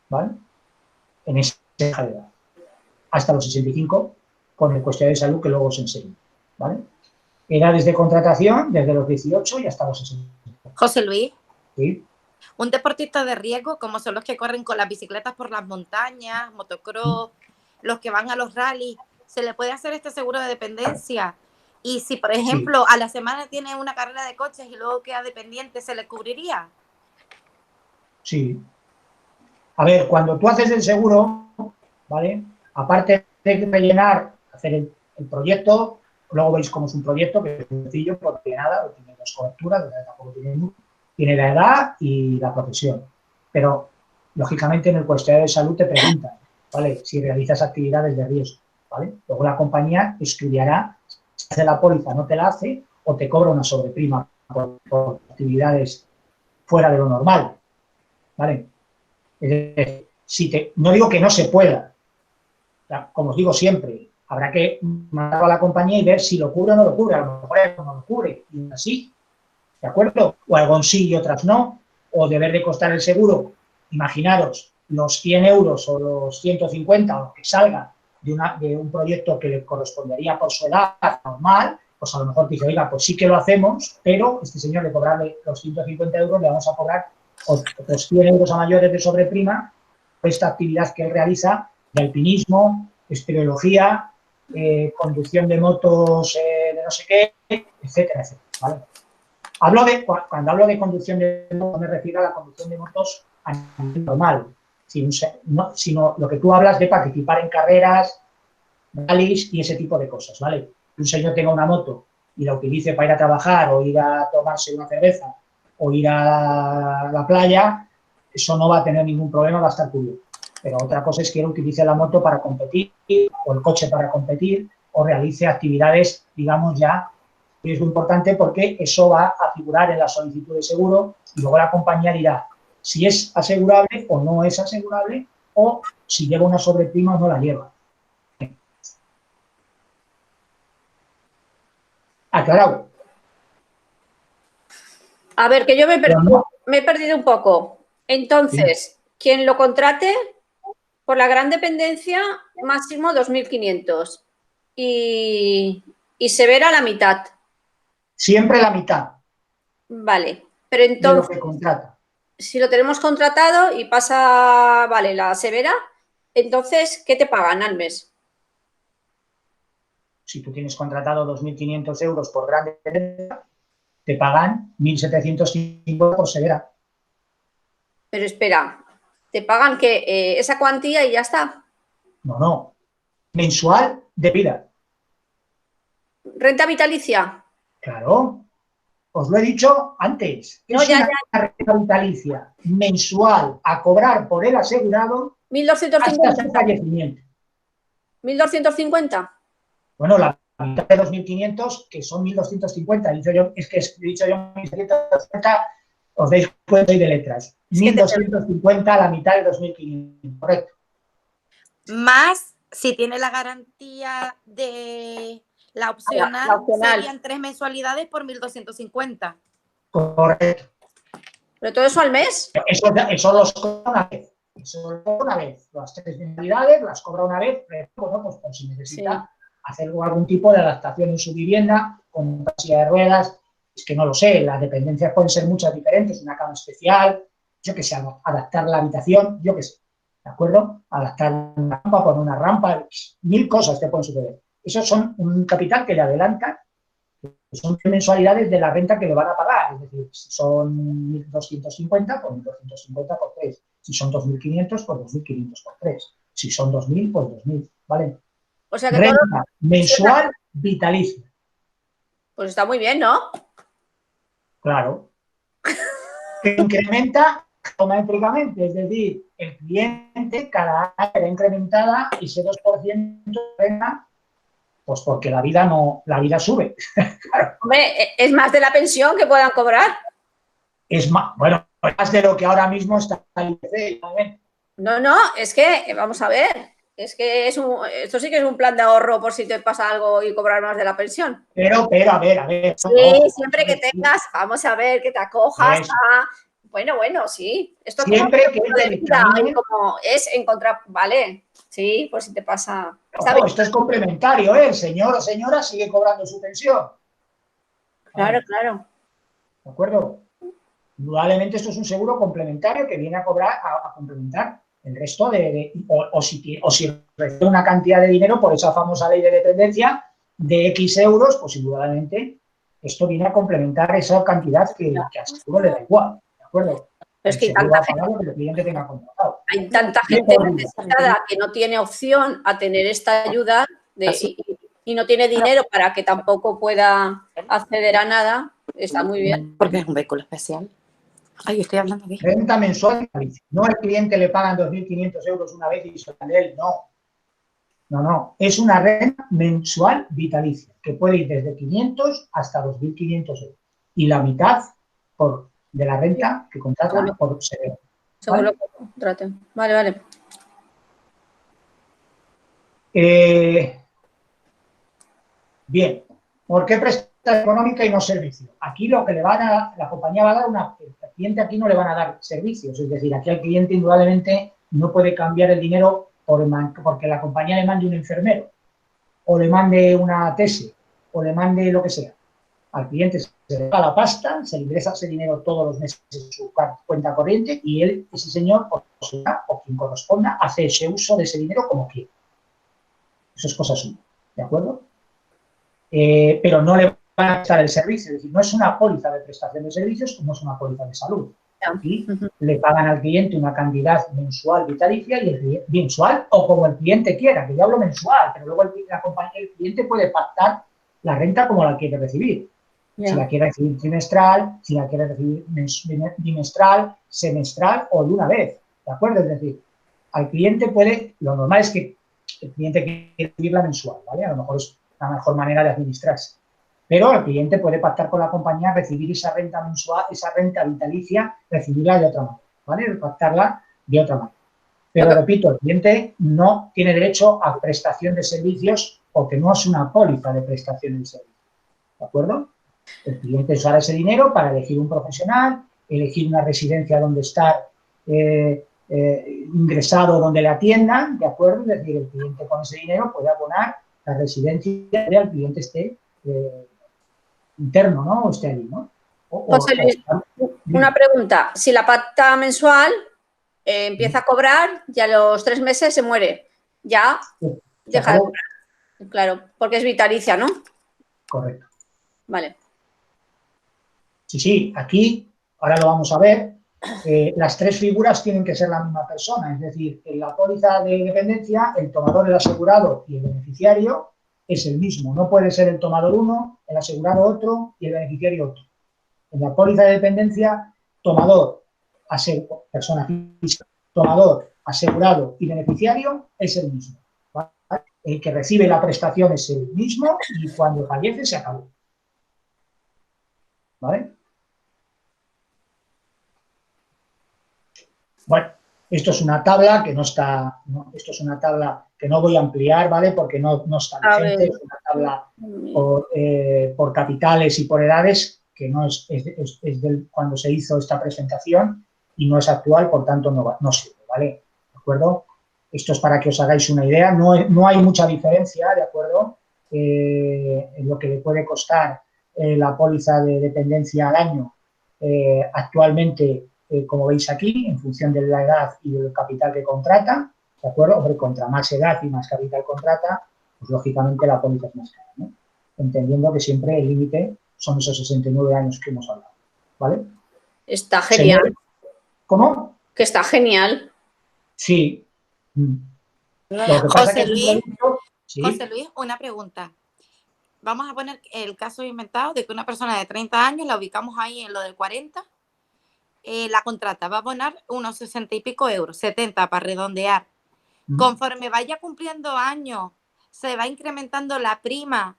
Speaker 1: ¿vale? En esa franja de edad. Hasta los 65, con el cuestionario de salud que luego os enseño, ¿vale? Edades de contratación desde los 18 y hasta los 65.
Speaker 3: José Luis.
Speaker 1: ¿Sí?
Speaker 3: Un deportista de riesgo, como son los que corren con las bicicletas por las montañas, motocross, los que van a los rallies, ¿se le puede hacer este seguro de dependencia? Y si, por ejemplo, a la semana tiene una carrera de coches y luego queda dependiente, ¿se le cubriría?
Speaker 1: Sí. A ver, cuando tú haces el seguro, ¿vale? Aparte de rellenar, hacer el proyecto, luego veis cómo es un proyecto, que es sencillo, porque nada, tiene 2 coberturas, tampoco tiene la edad y la profesión. Pero, lógicamente, en el cuestionario de salud te preguntan, ¿vale? Si realizas actividades de riesgo, ¿vale? Luego la compañía estudiará si hace la póliza, no te la hace, o te cobra una sobreprima por actividades fuera de lo normal, ¿vale? No digo que no se pueda, como os digo siempre, habrá que mandar a la compañía y ver si lo cubre o no lo cubre, a lo mejor no lo cubre, y así, ¿de acuerdo? O algún sí y otras no, o deber de costar el seguro, imaginaros, los 100 euros o los 150 o lo que salga de un proyecto que le correspondería por su edad normal, pues a lo mejor dice, oiga, pues sí que lo hacemos, pero este señor le cobrarle los 150 euros, le vamos a cobrar otros 100 euros a mayores de sobreprima por esta actividad que él realiza de alpinismo, espeleología, conducción de motos de no sé qué, etcétera, etcétera, ¿vale? Cuando hablo de conducción de motos me refiero a la conducción de motos a nivel normal, sino lo que tú hablas de participar en carreras, rallies y ese tipo de cosas, ¿vale? Un señor tenga una moto y la utilice para ir a trabajar o ir a tomarse una cerveza o ir a la playa, eso no va a tener ningún problema, va a estar cubierto. Pero otra cosa es que él utilice la moto para competir o el coche para competir o realice actividades, digamos, ya riesgo importante, porque eso va a figurar en la solicitud de seguro y luego la compañía dirá si es asegurable o no es asegurable, o si lleva una sobreprima o no la lleva. Aclarado.
Speaker 4: A ver, que yo me he perdido un poco. Entonces, quien lo contrate por la gran dependencia, máximo 2.500 y severa la mitad.
Speaker 1: Siempre la mitad.
Speaker 4: Vale, pero entonces,
Speaker 1: de lo que contrata.
Speaker 4: Si lo tenemos contratado y pasa, vale, la severa, entonces, ¿qué te pagan al mes?
Speaker 1: Si tú tienes contratado 2.500 euros por gran dependencia, te pagan 1.750 por severa.
Speaker 4: Pero espera, ¿te pagan que esa cuantía y ya está?
Speaker 1: No. Mensual de vida.
Speaker 4: ¿Renta vitalicia?
Speaker 1: Claro. Os lo he dicho antes.
Speaker 4: No,
Speaker 1: es una renta vitalicia mensual a cobrar por el asegurado
Speaker 4: 1.250.
Speaker 1: hasta su fallecimiento.
Speaker 4: 1.250.
Speaker 1: Bueno, la mitad de 2.500, que son 1.250. He dicho yo 1.750, os dais cuenta de letras. 1.250 a la mitad de 2.500, correcto.
Speaker 3: Más, si tiene la garantía de la opcional, serían 3 mensualidades por 1.250.
Speaker 1: Correcto.
Speaker 4: ¿Pero todo eso al mes?
Speaker 1: Eso los cobra una vez. Eso lo cobra una vez. Las 3 mensualidades las cobra una vez, bueno, pues por si necesita hacer algún tipo de adaptación en su vivienda, con una silla de ruedas. Es que no lo sé, las dependencias pueden ser muchas diferentes, una cama especial, yo que sé, adaptar la habitación, yo que sé, ¿de acuerdo? Adaptar una rampa, poner una rampa, 1000 cosas te pueden suceder. Esos son un capital que le adelantan, son mensualidades de la renta que le van a pagar, es decir, si son 1.250, pues 1.250 por 3, si son 2.500, pues 2.500 por 3, si son 2.000, pues 2.000, ¿vale?
Speaker 4: O sea que
Speaker 1: renta mensual vitalicia.
Speaker 4: Pues está muy bien, ¿no?
Speaker 1: Claro. Que incrementa geométricamente, es decir, el cliente cada año era incrementada ese 2% de renta, pues porque la vida sube.
Speaker 4: Hombre, es más de la pensión que puedan cobrar.
Speaker 1: Es más, bueno, más de lo que ahora mismo está el IPC.
Speaker 4: No, es que, vamos a ver, es que esto sí que es un plan de ahorro por si te pasa algo y cobrar más de la pensión.
Speaker 1: Pero, a ver.
Speaker 4: Sí,
Speaker 1: ojo,
Speaker 4: siempre que tengas, vamos a ver, que te acojas a... Bueno, sí. Esto
Speaker 1: siempre
Speaker 4: es
Speaker 1: que
Speaker 4: como
Speaker 1: te
Speaker 4: de vida,
Speaker 1: dictaminen,
Speaker 4: como es encontrar, vale, sí, pues si te pasa...
Speaker 1: ojo, esto es complementario, ¿eh? El señor o señora sigue cobrando su pensión.
Speaker 4: Claro.
Speaker 1: ¿De acuerdo? Indudablemente esto es un seguro complementario que viene a cobrar, a complementar el resto o si recibe una cantidad de dinero por esa famosa ley de dependencia de X euros, pues indudablemente esto viene a complementar esa cantidad que al seguro le da igual, ¿de acuerdo?
Speaker 4: Pero es que
Speaker 1: el seguro va a pagar lo que el cliente tenga contratado.
Speaker 4: Hay tanta gente necesitada que no tiene opción a tener esta ayuda y no tiene dinero para que tampoco pueda acceder a nada. Está muy bien.
Speaker 3: Porque es un vehículo especial. Ay, estoy hablando aquí.
Speaker 1: Renta mensual, no al cliente le pagan 2.500 euros una vez y sale de él, no. Es una renta mensual vitalicia que puede ir desde 500 hasta 2.500 euros. Y la mitad de la renta que contrata por seguro.
Speaker 4: Seguro que contraten. Vale.
Speaker 1: Bien. ¿Por qué prestación económica y no servicio? Aquí lo que le van a la compañía va a dar al cliente aquí no le van a dar servicios. Es decir, aquí al cliente indudablemente no puede cambiar el dinero porque la compañía le mande un enfermero o le mande una tesis o le mande lo que sea. Al cliente se le da la pasta, se le ingresa ese dinero todos los meses en su cuenta corriente y ese señor o quien corresponda hace ese uso de ese dinero como quiere. Eso es cosa suya, ¿de acuerdo? Pero no le van a prestar el servicio, es decir, no es una póliza de prestación de servicios como es una póliza de salud. Aquí le pagan al cliente una cantidad mensual vitalicia y mensual o como el cliente quiera, que yo hablo mensual, pero luego el cliente puede pactar la renta como la quiere recibir. Si la quiere recibir trimestral, si la quiere recibir bimestral, semestral o de una vez, ¿de acuerdo? Es decir, al cliente lo normal es que el cliente quiere recibirla mensual, ¿vale? A lo mejor es la mejor manera de administrarse. Pero el cliente puede pactar con la compañía recibir esa renta mensual, esa renta vitalicia, recibirla de otra manera, ¿vale? Pactarla de otra manera. Pero repito, el cliente no tiene derecho a prestación de servicios porque no es una póliza de prestación de servicios, ¿de acuerdo? El cliente usará ese dinero para elegir un profesional, elegir una residencia donde estar ingresado, donde le atiendan, ¿de acuerdo? Es decir, el cliente con ese dinero puede abonar la residencia donde el cliente esté interno, ¿no? O esté allí, ¿no?
Speaker 4: José Luis, una pregunta. Si la pacta mensual empieza a cobrar y a los 3 meses se muere, ya deja de cobrar. Claro, porque es vitalicia, ¿no?
Speaker 1: Correcto.
Speaker 4: Vale.
Speaker 1: Sí, aquí, ahora lo vamos a ver, las tres figuras tienen que ser la misma persona, es decir, en la póliza de dependencia, el tomador, el asegurado y el beneficiario es el mismo, no puede ser el tomador uno, el asegurado otro y el beneficiario otro. En la póliza de dependencia, tomador, persona física, tomador, asegurado y beneficiario es el mismo, ¿vale? El que recibe la prestación es el mismo y cuando fallece se acabó, ¿vale? Bueno, esto es una tabla que esto es una tabla que no voy a ampliar, ¿vale? Porque no está vigente, es una tabla por capitales y por edades que no es cuando se hizo esta presentación y no es actual, por tanto no sirve, ¿vale? ¿De acuerdo? Esto es para que os hagáis una idea, no hay mucha diferencia, ¿de acuerdo? En lo que le puede costar la póliza de dependencia al año actualmente, como veis aquí, en función de la edad y del capital que contrata, ¿de acuerdo? Hombre, contra más edad y más capital contrata, pues lógicamente la póliza es más cara, ¿no? Entendiendo que siempre el límite son esos 69 años que hemos hablado, ¿vale?
Speaker 4: Está genial.
Speaker 1: Señor, ¿cómo?
Speaker 4: Que está genial.
Speaker 1: Sí. Lo que pasa
Speaker 3: José
Speaker 1: es que
Speaker 3: Luis,
Speaker 1: ¿sí?
Speaker 3: José Luis, una pregunta. vamos a poner el caso inventado de que una persona de 30 años, la ubicamos ahí en lo de 40, la contrata, va a abonar unos 60 y pico euros, 70 para redondear. Conforme vaya cumpliendo años, se va incrementando la prima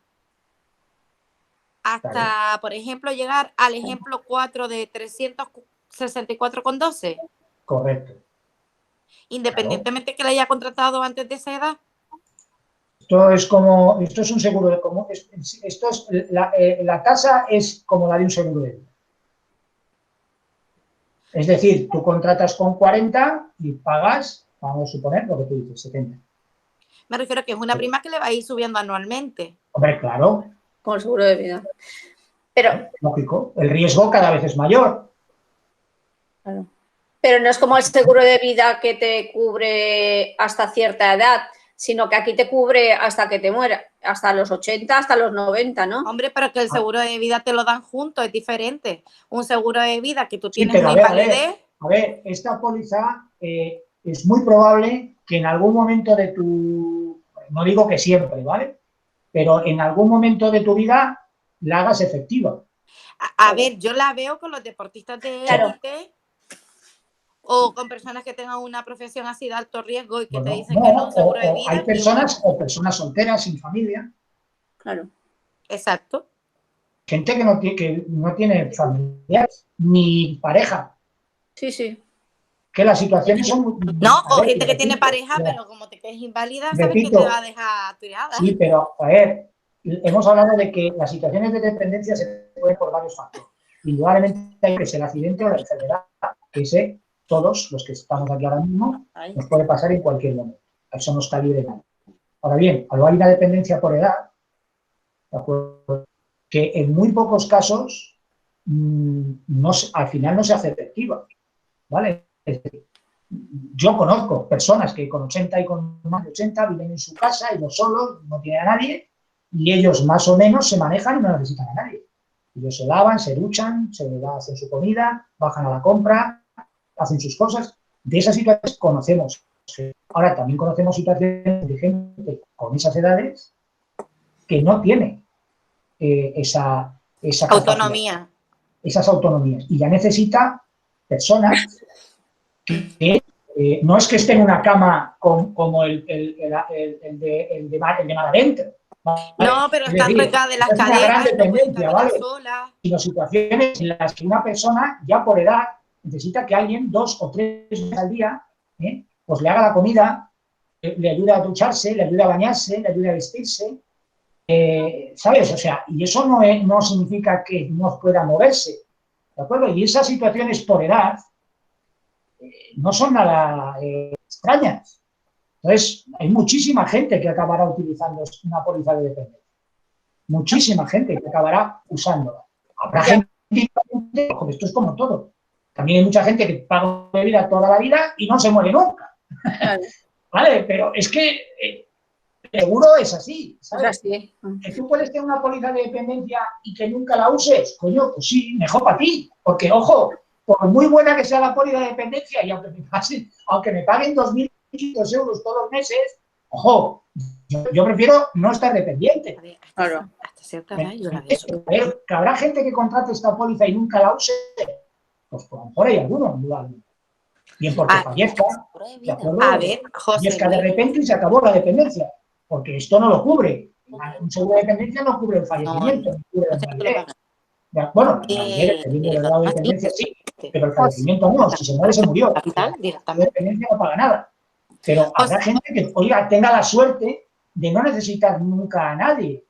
Speaker 3: hasta, por ejemplo, llegar al ejemplo 4 de 364,12.
Speaker 1: Correcto.
Speaker 3: Independientemente que la haya contratado antes de esa edad.
Speaker 1: Esto es un seguro de la tasa es como la de un seguro de vida. Es decir, tú contratas con 40 y pagas, vamos a suponer lo que tú dices, 70.
Speaker 3: Me refiero a que es una prima que le va a ir subiendo anualmente.
Speaker 1: Hombre, claro.
Speaker 4: Con el seguro de vida. Pero,
Speaker 1: lógico, el riesgo cada vez es mayor.
Speaker 4: Claro. Pero no es como el seguro de vida que te cubre hasta cierta edad, sino que aquí te cubre hasta que te mueras, hasta los 80, hasta los 90, ¿no?
Speaker 3: Hombre, pero que el seguro de vida te lo dan juntos, es diferente. Un seguro de vida que tú tienes
Speaker 1: pero
Speaker 3: una invalidez.
Speaker 1: A ver, esta póliza es muy probable que en algún momento de tu, no digo que siempre, ¿vale? Pero en algún momento de tu vida la hagas efectiva.
Speaker 3: A ver, yo la veo con los deportistas de élite o con personas que tengan una profesión así de alto riesgo y que te dicen que no, un seguro de vida.
Speaker 1: Hay personas o personas solteras sin familia.
Speaker 4: Claro.
Speaker 3: Exacto.
Speaker 1: Gente que no tiene familiares ni pareja.
Speaker 4: Sí, sí.
Speaker 1: Que las situaciones son...
Speaker 3: No, o gente que tiene pareja, pero como te quedes inválida, sabes que te va a dejar tirada.
Speaker 1: Sí, pero, a ver, hemos hablado de que las situaciones de dependencia se pueden por varios factores. Indudablemente hay que ser el accidente o la enfermedad, que ese, todos los que estamos aquí ahora mismo, nos puede pasar en cualquier momento. Eso no está libre de nada. Ahora bien, hay una dependencia por edad, ¿de acuerdo? Que en muy pocos casos al final no se hace efectiva, ¿vale? Es decir, yo conozco personas que con 80 y con más de 80 viven en su casa, ellos solos, no tienen a nadie, y ellos más o menos se manejan y no necesitan a nadie. Ellos se lavan, se duchan, hacen su comida, bajan a la compra, hacen sus cosas. De esas situaciones conocemos. Ahora también conocemos situaciones de gente con esas edades que no tiene esa
Speaker 3: autonomía.
Speaker 1: Esas autonomías. Y ya necesita personas que no es que esté en una cama como el de mar adentro. ¿Vale?
Speaker 3: No, pero están cerca de las caderas.
Speaker 1: Es una gran dependencia, ¿vale?
Speaker 3: Sola.
Speaker 1: Sino situaciones en las que una persona, ya por edad, necesita que alguien 2 o 3 veces al día pues le haga la comida, le ayude a ducharse, le ayude a bañarse, le ayude a vestirse. ¿Sabes? O sea, y eso no significa que no pueda moverse, ¿de acuerdo? Y esas situaciones por edad no son nada extrañas. Entonces, hay muchísima gente que acabará utilizando una póliza de dependencia. Muchísima gente que acabará usándola. Habrá gente, esto es como todo. También hay mucha gente que paga de vida toda la vida y no se muere nunca. ¿Vale? Pero es que seguro es así, ¿sabes?
Speaker 4: Es así.
Speaker 1: Que tú puedes tener una póliza de dependencia y que nunca la uses, coño, pues sí, mejor para ti. Porque, ojo, por muy buena que sea la póliza de dependencia y aunque me paguen 2.500 euros todos los meses, ojo, yo prefiero no estar dependiente.
Speaker 3: Claro. Hasta cierta edad yo la veo.
Speaker 1: Que habrá gente que contrate esta póliza y nunca la use, pues por lo mejor hay algunos, indudablemente. Bien porque fallezca, ¿de acuerdo?
Speaker 3: A ver, José.
Speaker 1: Fallezca de repente y se acabó la dependencia, porque esto no lo cubre. Un seguro de dependencia no cubre el fallecimiento, no cubre la invalidez. Bueno, dependiendo del grado de dependencia, sí, pero el fallecimiento no. Si se muere, se murió. La dependencia no paga nada. Pero habrá gente que, oiga, tenga la suerte de no necesitar nunca a nadie.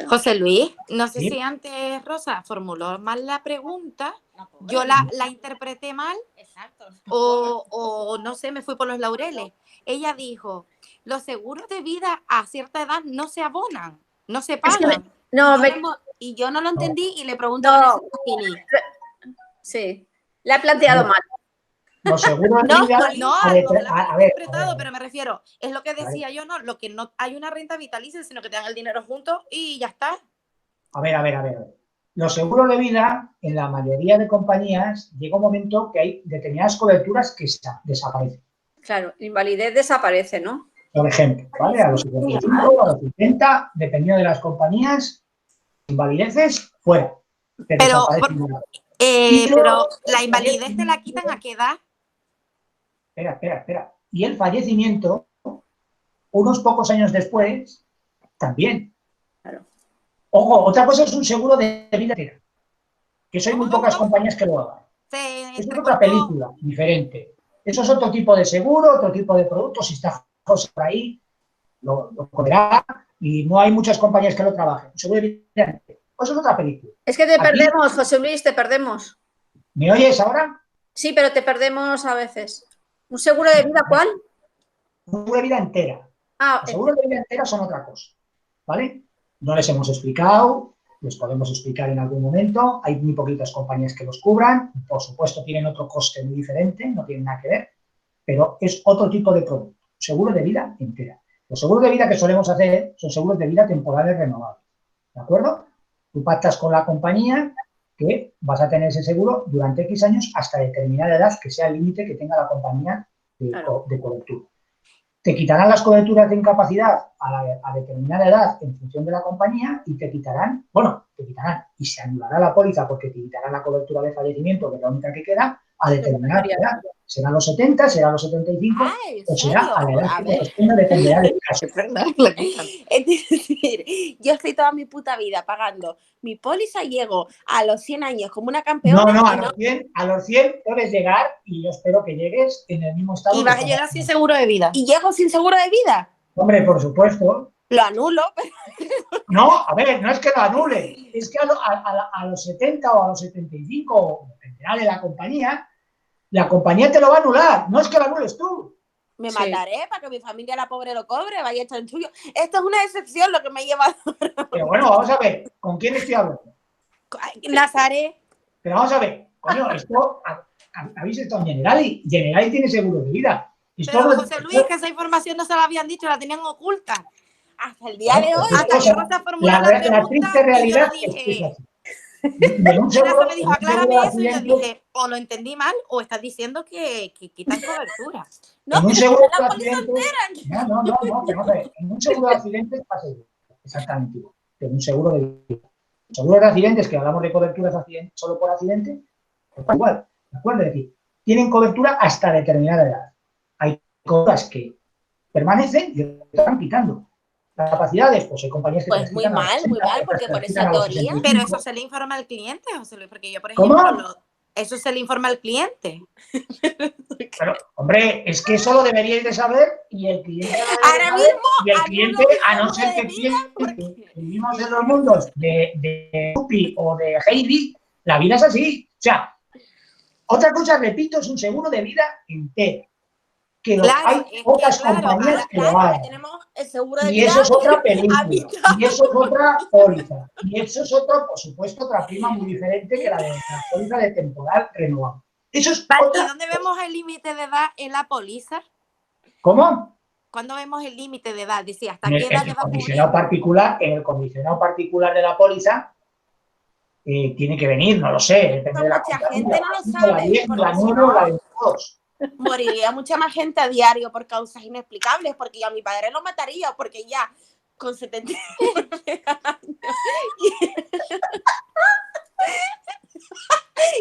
Speaker 3: José Luis, no sé
Speaker 1: ¿Sí?
Speaker 3: si antes Rosa formuló mal la pregunta, yo la interpreté mal. Exacto. O no sé, me fui por los laureles. Ella dijo, los seguros de vida a cierta edad no se abonan, no se pagan. Y yo no lo entendí y le pregunto a
Speaker 4: Sí, la he planteado mal.
Speaker 1: Los seguros de vida...
Speaker 3: a ver, pero me refiero, es lo que decía yo, no, lo que no hay una renta vitalicia, sino que te dan el dinero juntos y ya está.
Speaker 1: A ver. Los seguros de vida, en la mayoría de compañías, llega un momento que hay determinadas coberturas que desaparecen.
Speaker 4: Claro, invalidez desaparece, ¿no?
Speaker 1: Por ejemplo, ¿vale? A los 75 o a los 70, dependiendo de las compañías, invalideces, fuera.
Speaker 3: Pero
Speaker 1: luego,
Speaker 3: la invalidez te la quitan ¿a qué edad?
Speaker 1: Espera. Y el fallecimiento, unos pocos años después, también.
Speaker 4: Claro.
Speaker 1: Ojo, otra cosa es un seguro de vida entera, que eso hay muy pocas compañías que lo hagan. Eso es otra película, diferente. Eso es otro tipo de seguro, otro tipo de producto. Si está José por ahí, lo cogerá y no hay muchas compañías que lo trabajen. Un seguro de vida entera. Eso es otra película.
Speaker 4: Es que te perdemos, José Luis, te perdemos.
Speaker 1: ¿Me oyes ahora?
Speaker 4: Sí, pero te perdemos a veces. ¿Un seguro de vida cuál?
Speaker 1: Un seguro de vida entera. Los seguros de vida entera son otra cosa, ¿vale? No les hemos explicado, les podemos explicar en algún momento. Hay muy poquitas compañías que los cubran. Por supuesto, tienen otro coste muy diferente, no tienen nada que ver, pero es otro tipo de producto. Seguro de vida entera. Los seguros de vida que solemos hacer son seguros de vida temporales renovables, ¿de acuerdo? Tú pactas con la compañía que vas a tener ese seguro durante X años hasta determinada edad, que sea el límite que tenga la compañía de cobertura. Te quitarán las coberturas de incapacidad a determinada edad en función de la compañía y te quitarán y se anulará la póliza porque te quitarán la cobertura de fallecimiento, que es la única que queda, a determinada edad. Será a los 70, será a los 75 o será a la edad que corresponda, dependerá del caso.
Speaker 5: Es decir, yo estoy toda mi puta vida pagando mi póliza y llego a los 100 años como una campeona.
Speaker 1: No, a los 100 puedes llegar y yo espero que llegues en el mismo estado.
Speaker 3: Y vas a llegar sin seguro de vida.
Speaker 5: ¿Y llego sin seguro de vida?
Speaker 1: Hombre, por supuesto.
Speaker 5: Lo anulo, pero...
Speaker 1: No, a ver, no es que lo anule, es que a los 70 o a los 75, dependerá de la compañía te lo va a anular, no es que lo anules tú.
Speaker 5: Me mataré para que mi familia, la pobre, lo cobre, vaya a echar en suyo. Esto es una excepción lo que me lleva.
Speaker 1: Pero bueno, vamos a ver, ¿con quién estoy hablando?
Speaker 5: Nazaret.
Speaker 1: Pero vamos a ver, coño, esto habéis estado en Generali tiene seguro de vida.
Speaker 3: Pero José Luis, que esa información no se la habían dicho, la tenían oculta.
Speaker 5: Hasta el día de hoy.
Speaker 3: Hasta que Rosa formuló
Speaker 1: la triste realidad
Speaker 3: y yo dije...
Speaker 1: Seguro,
Speaker 3: me dijo, aclárame eso, y yo dije, o lo entendí mal, o estás diciendo que quitan cobertura.
Speaker 5: No,
Speaker 1: en un
Speaker 5: pero
Speaker 1: seguro de
Speaker 5: la
Speaker 1: accidente,
Speaker 5: no,
Speaker 1: pero a ver, en un seguro de accidentes pasa igual, exactamente igual, que en un seguro de vida. Seguros de accidentes, que hablamos de coberturas de accidentes solo por accidente, pues igual, ¿de acuerdo? Es decir, tienen cobertura hasta determinada edad. Hay cosas que permanecen y otras van quitando. Las capacidades, pues hay compañías que...
Speaker 5: Pues muy mal, porque por esa teoría...
Speaker 3: Pero eso se le informa al cliente, José Luis, porque yo, por ejemplo, eso se le informa al cliente.
Speaker 1: Pero, hombre, es que eso lo deberíais de saber y el cliente...
Speaker 5: Ahora mismo...
Speaker 1: Y el cliente, a no ser que vivimos en los mundos de Rupi o de Heidi, la vida es así. O sea, otra cosa, repito, es un seguro de vida entero. Que hay pocas compañías que lo hagan. Y eso es otra película. Y eso es otra póliza. Y eso es otra, por supuesto, otra prima muy diferente que la de la póliza de temporal renovable. Eso es otra...
Speaker 3: ¿Y dónde vemos el límite de edad en la póliza?
Speaker 1: ¿Cómo?
Speaker 3: ¿Cuándo vemos el límite de edad? Decía, ¿hasta qué edad le va a cubrir?
Speaker 1: En el condicionado particular de la póliza tiene que venir, no lo sé. Depende de la
Speaker 5: mucha gente no lo
Speaker 1: sabe. La 10, la 9 o la 22.
Speaker 5: Moriría mucha más gente a diario por causas inexplicables, porque yo a mi padre lo mataría, porque ya con 79 años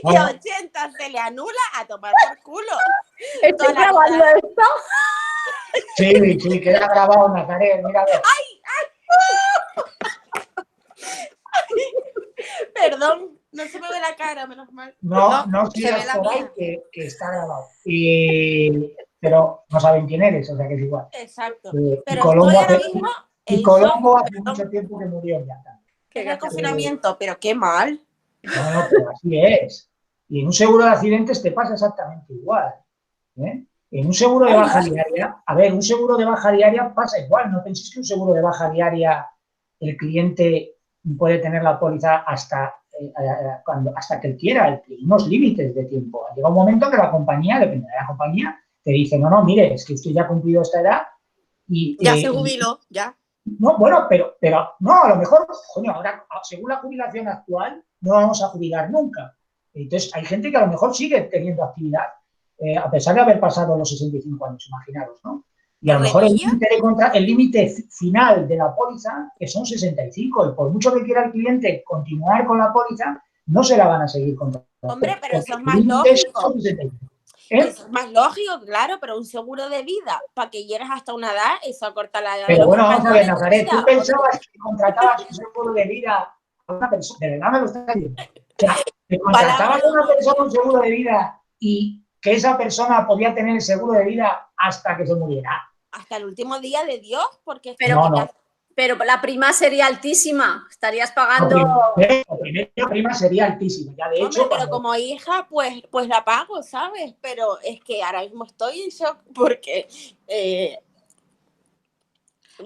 Speaker 5: y a 80 se le anula a tomar por culo.
Speaker 4: ¿Estoy grabando esto?
Speaker 1: Sí, queda grabado, Nazaret, mira.
Speaker 5: Perdón, no se me ve la cara, menos mal.
Speaker 1: No sigas por ahí que está grabado. Pero no saben quién eres, o sea que es igual.
Speaker 5: Exacto.
Speaker 1: Pero Colombo hace mucho tiempo que murió ya.
Speaker 5: Es el confinamiento, pero qué mal.
Speaker 1: No, pero así es. Y en un seguro de accidentes te pasa exactamente igual. En un seguro de baja diaria, un seguro de baja diaria pasa igual. No penséis que un seguro de baja diaria el cliente puede tener la póliza hasta que él quiera, unos límites de tiempo. Llega un momento que la compañía, depende de la compañía, te dice, no, mire, es que usted ya ha cumplido esta edad y...
Speaker 3: Ya se jubiló, ya.
Speaker 1: No, bueno, pero no, a lo mejor, coño, ahora, según la jubilación actual, no vamos a jubilar nunca. Entonces, hay gente que a lo mejor sigue teniendo actividad, a pesar de haber pasado los 65 años, imaginaros, ¿no? Y a lo mejor
Speaker 3: ¿Remilla?
Speaker 1: el límite final de la póliza son 65 y por mucho que quiera el cliente continuar con la póliza, no se la van a seguir contratando.
Speaker 5: Hombre, pero eso es
Speaker 1: El
Speaker 5: más
Speaker 1: límite son
Speaker 5: lógico.
Speaker 1: 65.
Speaker 5: Eso es más lógico, claro, pero un seguro de vida, para que llegues hasta una edad, eso acorta la edad de
Speaker 1: Pero
Speaker 5: los
Speaker 1: bueno, vamos a ver,
Speaker 5: compañeros de
Speaker 1: Nazaret, ¿tú
Speaker 5: vida.
Speaker 1: pensabas que contratabas un seguro de vida a una persona? De verdad me lo estás diciendo. O sea, que contratabas a una persona un seguro de vida y que esa persona podía tener el seguro de vida hasta que se muriera.
Speaker 5: Hasta el último día de Dios, porque es que
Speaker 4: Pero,
Speaker 1: No.
Speaker 4: pero la prima sería altísima. Estarías pagando.
Speaker 1: La primera prima sería altísima. Ya de
Speaker 5: hombre,
Speaker 1: hecho,
Speaker 5: pero como hija, pues la pago, ¿sabes? Pero es que ahora mismo estoy en shock porque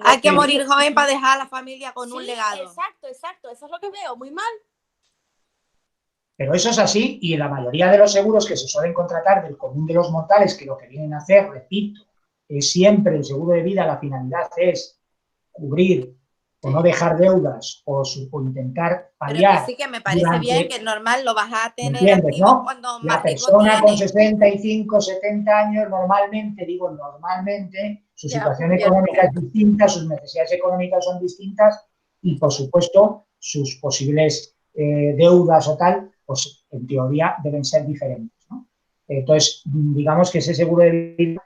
Speaker 3: Hay que morir joven para dejar a la familia con un
Speaker 5: sí,
Speaker 3: legado.
Speaker 5: exacto, eso es lo que veo, muy mal.
Speaker 1: pero eso es así y en la mayoría de los seguros que se suelen contratar del común de los mortales, que lo que vienen a hacer, repito, es siempre el seguro de vida, la finalidad es cubrir o no dejar deudas o intentar paliar.
Speaker 3: Pero que sí que me parece bien, que es normal, lo vas a tener
Speaker 1: ¿entiendes,
Speaker 3: activo,
Speaker 1: no?
Speaker 3: cuando
Speaker 1: La
Speaker 3: más riesgo
Speaker 1: persona con
Speaker 3: tiene.
Speaker 1: 65, 70 años, normalmente, su
Speaker 4: Ya,
Speaker 1: situación
Speaker 4: ya.
Speaker 1: económica es distinta, sus necesidades económicas son distintas y, por supuesto, sus posibles deudas o tal, pues en teoría deben ser diferentes, ¿no? Entonces, digamos que ese seguro de vida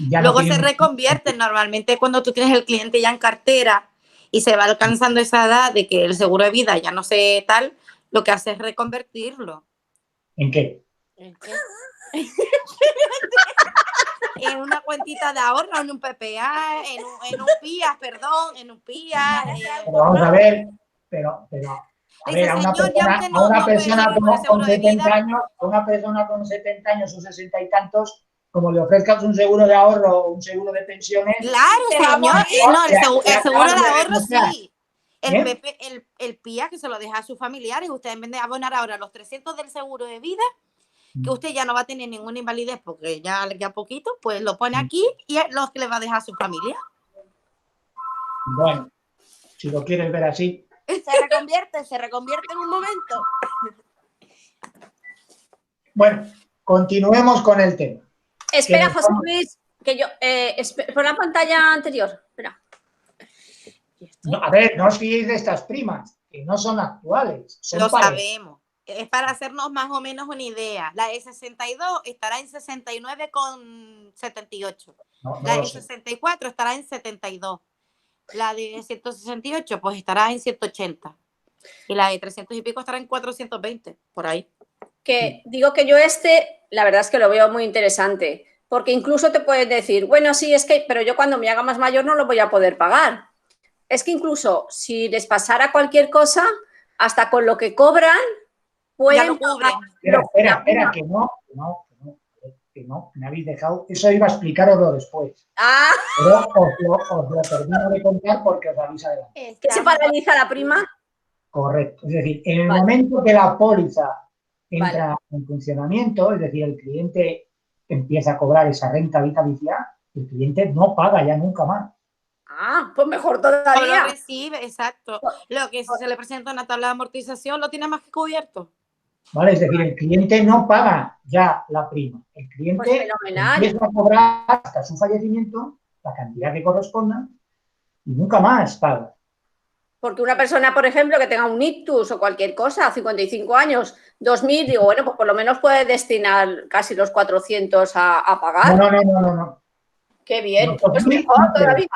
Speaker 1: ya
Speaker 3: Luego
Speaker 1: no tiene
Speaker 3: se reconvierte normalmente cuando tú tienes el cliente ya en cartera y se va alcanzando esa edad de que el seguro de vida ya no sé tal, lo que hace es reconvertirlo.
Speaker 1: ¿En qué?
Speaker 5: ¿En qué?
Speaker 3: En una cuentita de ahorro, en un PPA, en un PIA, perdón, en un PIA.
Speaker 1: Pero vamos a ver, pero a
Speaker 3: Dice,
Speaker 1: ver, a una
Speaker 3: señor, ya usted
Speaker 1: persona
Speaker 3: puede seguir con el
Speaker 1: con
Speaker 3: seguro de
Speaker 1: 70
Speaker 3: vida.
Speaker 1: años, a una persona con 70 años o 60 y tantos, como le ofrezcas un seguro de ahorro o un seguro de pensiones.
Speaker 3: Claro,
Speaker 5: Te va a
Speaker 3: señor.
Speaker 5: morir.
Speaker 3: No, el seguro de ahorro sí.
Speaker 1: ¿Bien?
Speaker 3: El PIA que se lo deja a sus familiares, usted en vez de abonar ahora los 300 del seguro de vida, que usted ya no va a tener ninguna invalidez porque ya poquito, pues lo pone aquí y es los que le va a dejar a su familia.
Speaker 1: Bueno, si lo quieres ver así.
Speaker 5: Se reconvierte en un momento.
Speaker 1: Bueno, continuemos con el tema.
Speaker 4: Espera, José Luis, que yo. Por la pantalla anterior. Espera.
Speaker 1: No, a ver, no os fiéis de estas primas, que no son actuales. Son
Speaker 3: Lo
Speaker 1: pares.
Speaker 3: sabemos. Es para hacernos más o menos una idea. La de 62 estará en 69,78.
Speaker 1: No
Speaker 3: La
Speaker 1: lo
Speaker 3: de
Speaker 1: sé.
Speaker 3: 64 estará en 72. La de 168 pues estará en 180. Y la de 300 y pico estará en 420, por ahí.
Speaker 4: Que digo que yo la verdad es que lo veo muy interesante, porque incluso te puedes decir, bueno, sí, es que, pero yo cuando me haga más mayor no lo voy a poder pagar. Es que incluso si les pasara cualquier cosa, hasta con lo que cobran, pueden
Speaker 3: ya lo cubren.
Speaker 1: Espera, que no, me habéis dejado. Eso iba a explicaroslo después.
Speaker 4: Ah,
Speaker 1: Pero os lo termino de contar porque os habéis adelantado.
Speaker 4: ¿que se paraliza la prima?
Speaker 1: Correcto. Es decir, en el
Speaker 4: Vale.
Speaker 1: momento que la póliza entra
Speaker 4: Vale.
Speaker 1: en funcionamiento, es decir, el cliente empieza a cobrar esa renta vitalicia, el cliente no paga ya nunca más.
Speaker 4: Ah, pues mejor
Speaker 3: No
Speaker 4: todavía.
Speaker 3: lo recibe, exacto. Lo que si se le presenta una tabla de amortización lo tiene más que cubierto.
Speaker 1: ¿Vale? Es decir, el cliente no paga ya la prima. El
Speaker 4: Pues
Speaker 1: cliente
Speaker 4: fenomenal.
Speaker 1: empieza a cobrar hasta su fallecimiento la cantidad que corresponda y nunca más paga.
Speaker 4: Porque una persona, por ejemplo, que tenga un ictus o cualquier cosa, 55 años, 2.000, digo, bueno, pues por lo menos puede destinar casi los 400 a pagar.
Speaker 1: No.
Speaker 4: Qué bien.
Speaker 1: Los
Speaker 4: Pues
Speaker 1: 2.000
Speaker 4: mejor todavía.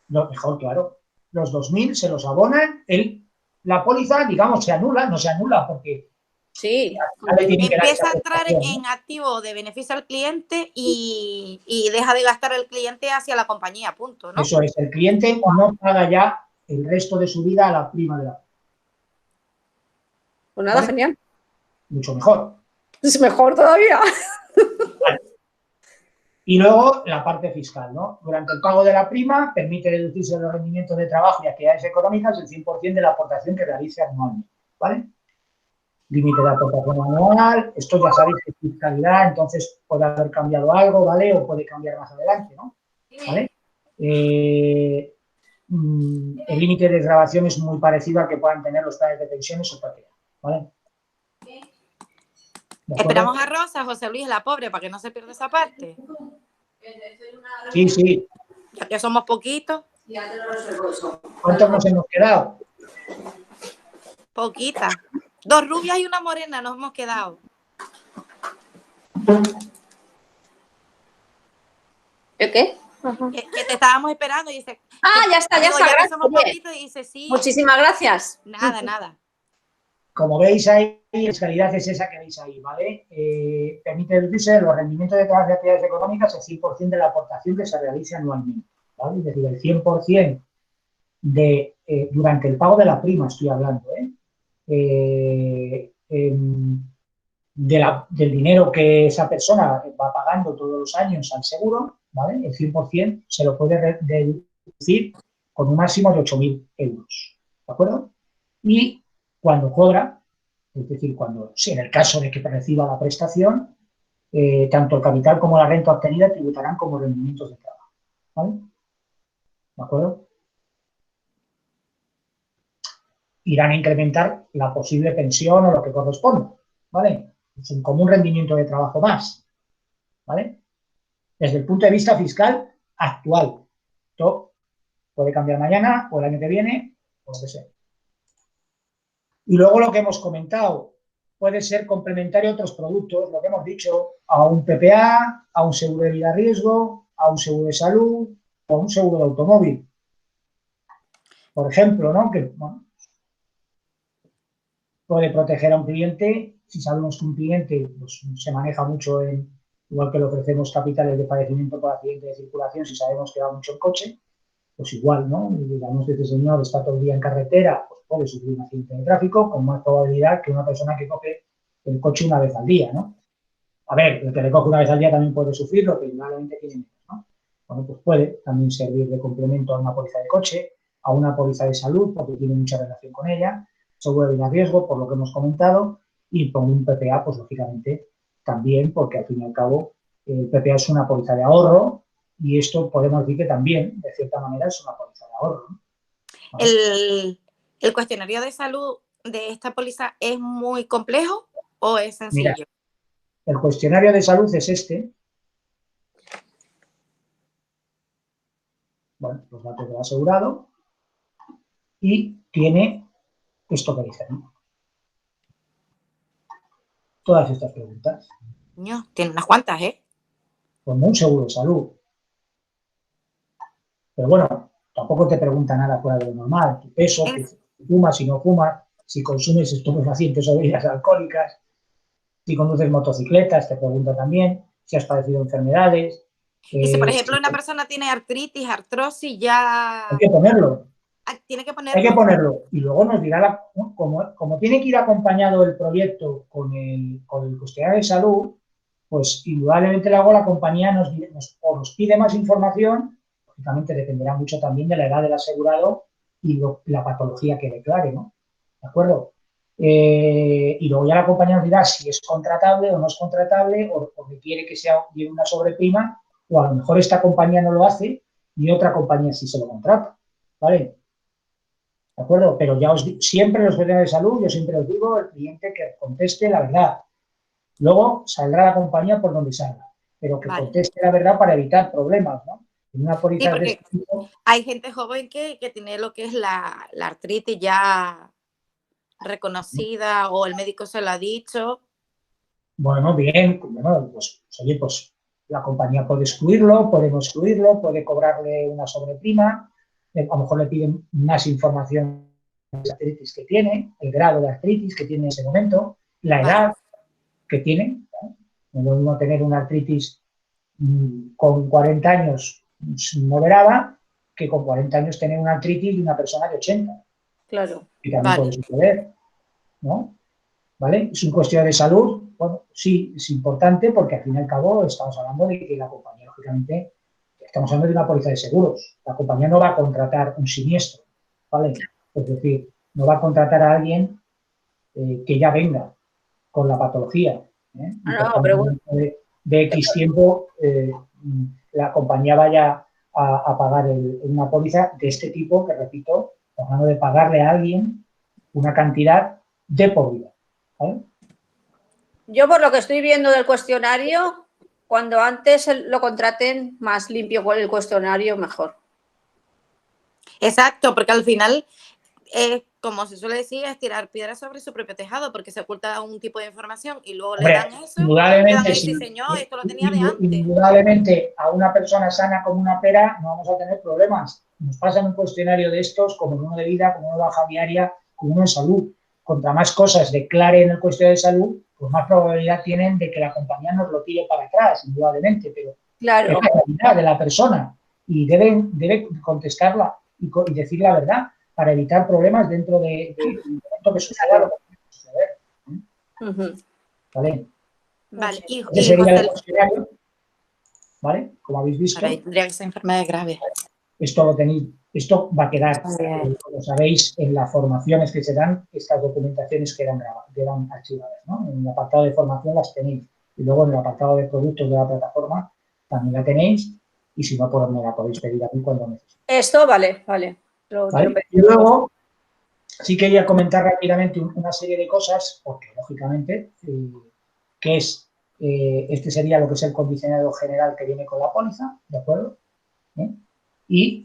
Speaker 1: Lo mejor, claro. Los 2.000 se los abonan, la póliza, digamos, no se anula porque
Speaker 4: Sí.
Speaker 1: le tienen que dar esa
Speaker 3: Empieza a entrar
Speaker 1: prestación,
Speaker 3: en activo de beneficio al cliente y deja de gastar el cliente hacia la compañía, punto, ¿no?
Speaker 1: Eso es, el cliente no paga ya el resto de su vida a la prima de la póliza.
Speaker 4: Pues nada,
Speaker 1: ¿Vale?
Speaker 4: genial.
Speaker 1: Mucho mejor.
Speaker 4: Es mejor todavía.
Speaker 1: Vale. Y luego la parte fiscal, ¿no? Durante el pago de la prima permite deducirse de los rendimientos de trabajo y actividades económicas el 100% de la aportación que realice anualmente, ¿vale? Límite de aportación anual, esto ya sabéis que es fiscalidad, entonces puede haber cambiado algo, ¿vale? O puede cambiar más adelante, ¿no? ¿Vale? El límite de desgravación es muy parecido al que puedan tener los planes de pensiones o propiedad, ¿vale?
Speaker 3: Esperamos a Rosa, José Luis, la pobre, para que no se pierda esa parte.
Speaker 1: Sí.
Speaker 3: Ya que somos poquitos.
Speaker 4: Ya te lo resuelvo eso.
Speaker 1: ¿Cuántos nos hemos quedado?
Speaker 3: Poquitas. 2 rubias y una morena nos hemos quedado.
Speaker 4: ¿El qué?
Speaker 3: Que te estábamos esperando y dice...
Speaker 4: Ya está,
Speaker 3: digo, ya que
Speaker 4: gracias.
Speaker 3: somos
Speaker 4: Oye,
Speaker 3: poquitos, y dice, sí.
Speaker 4: muchísimas gracias.
Speaker 3: Nada.
Speaker 1: Como veis ahí, la fiscalidad es esa que veis ahí, ¿vale? Permite deducirse los rendimientos de todas las actividades económicas el 100% de la aportación que se realice anualmente, ¿vale? Es decir, el 100% durante el pago de la prima, estoy hablando, del dinero que esa persona va pagando todos los años al seguro, ¿vale? El 100% se lo puede deducir con un máximo de 8.000 euros, ¿de acuerdo? Y cuando cobra, es decir, en el caso de que reciba la prestación, tanto el capital como la renta obtenida tributarán como rendimientos de trabajo, ¿vale? ¿De acuerdo? Irán a incrementar la posible pensión o lo que corresponda, ¿vale? Es como un rendimiento de trabajo más, ¿vale? Desde el punto de vista fiscal actual. Esto puede cambiar mañana o el año que viene, o lo que sea. Y luego lo que hemos comentado, puede ser complementario a otros productos, lo que hemos dicho, a un PPA, a un seguro de vida riesgo, a un seguro de salud o a un seguro de automóvil. Por ejemplo, ¿no? Que, bueno, puede proteger a un cliente, si sabemos que un cliente pues, se maneja mucho igual que le ofrecemos capitales de padecimiento por accidente de circulación, si sabemos que va mucho en coche, pues igual, ¿no? Y digamos que este señor está todo el día en carretera, pues puede sufrir un accidente de tráfico con más probabilidad que una persona que coge el coche una vez al día, ¿no? A ver, el que le coge una vez al día también puede sufrirlo, pero normalmente tiene menos, ¿no? Bueno, pues puede también servir de complemento a una póliza de coche, a una póliza de salud, porque tiene mucha relación con ella, seguro de vida riesgo, por lo que hemos comentado, y con un PPA, pues lógicamente también, porque al fin y al cabo el PPA es una póliza de ahorro y esto podemos decir que también, de cierta manera, es una póliza de ahorro, ¿no?
Speaker 3: ¿El cuestionario de salud de esta póliza es muy complejo o es sencillo?
Speaker 1: Mira, el cuestionario de salud es este. Bueno, los datos del asegurado y tiene esto que dice, ¿no? Todas estas preguntas.
Speaker 3: No, tiene unas cuantas, ¿eh?
Speaker 1: Como un seguro de salud. Pero bueno, tampoco te pregunta nada fuera de lo normal. Tu peso, si fumas, si no fumas, si consumes estupefacientes o bebidas alcohólicas, si conduces motocicletas, te pregunta también, si has padecido enfermedades.
Speaker 3: Y si, por ejemplo, una persona tiene artritis, artrosis, ya...
Speaker 1: Hay que ponerlo.
Speaker 3: Tiene que ponerlo.
Speaker 1: Hay que ponerlo. Y luego nos dirá, como tiene que ir acompañado el proyecto con el cuestionario de salud, pues indudablemente luego la compañía nos pide más información. Lógicamente dependerá mucho también de la edad del asegurado y la patología que declare, ¿no? ¿De acuerdo? Y luego ya la compañía nos dirá si es contratable o no es contratable o requiere que lleve una sobreprima, o a lo mejor esta compañía no lo hace y otra compañía sí se lo contrata, ¿vale? ¿De acuerdo? Pero ya siempre los profesionales de salud, yo siempre os digo, el cliente que conteste la verdad. Luego saldrá la compañía por donde salga, pero que conteste la verdad para evitar problemas, ¿no? En una póliza de este tipo,
Speaker 3: hay gente joven que tiene lo que es la artritis ya reconocida o el médico se lo ha dicho.
Speaker 1: Bueno, bien, bueno, pues oye, pues la compañía puede excluirlo, podemos excluirlo, puede cobrarle una sobreprima, a lo mejor le piden más información de la artritis que tiene, el grado de artritis que tiene en ese momento, la edad que tiene, ¿no? No es lo mismo tener una artritis con 40 años moderada que con 40 años tener una artritis de una persona de 80.
Speaker 4: Claro.
Speaker 1: Y también puede suceder, ¿no? ¿Vale? Es un cuestión de salud, bueno, sí, es importante porque al fin y al cabo estamos hablando de que la compañía, lógicamente, estamos hablando de una póliza de seguros. La compañía no va a contratar un siniestro, ¿vale? Es decir, no va a contratar a alguien que ya venga con la patología. De X tiempo la compañía vaya a pagar una póliza de este tipo, que repito, hablando de pagarle a alguien una cantidad de por vida. ¿Vale?
Speaker 4: Yo, por lo que estoy viendo del cuestionario, cuando antes lo contraten más limpio con el cuestionario, mejor.
Speaker 3: Exacto, porque al final, como se suele decir, es tirar piedras sobre su propio tejado, porque se oculta un tipo de información y luego le dan eso,
Speaker 1: indudablemente,
Speaker 3: sí, señor, esto lo tenía de antes.
Speaker 1: Indudablemente, a una persona sana como una pera no vamos a tener problemas. Nos pasan un cuestionario de estos, como uno de vida, como uno de baja diaria, como uno de salud. Contra más cosas declare en el cuestionario de salud, pues más probabilidad tienen de que la compañía nos lo tire para atrás, indudablemente, pero
Speaker 4: claro,
Speaker 1: es la realidad de la persona y debe contestarla y decir la verdad para evitar problemas dentro del momento que suceda lo que tiene que suceder. ¿Vale?
Speaker 3: Vale,
Speaker 1: Ese sería el cuestionario, ¿vale? Como habéis visto.
Speaker 3: Tendría que ser enfermedad grave.
Speaker 1: Esto lo tenéis, esto va a quedar, como sabéis, en las formaciones que se dan, estas documentaciones quedan archivadas, ¿no? En el apartado de formación las tenéis y luego en el apartado de productos de la plataforma también la tenéis y si no, pues me la podéis pedir a mí cuando necesitéis.
Speaker 4: Esto, vale.
Speaker 1: ¿Vale? Y luego, sí quería comentar rápidamente una serie de cosas, porque lógicamente, que es, este sería lo que es el condicionado general que viene con la póliza, ¿de acuerdo? Y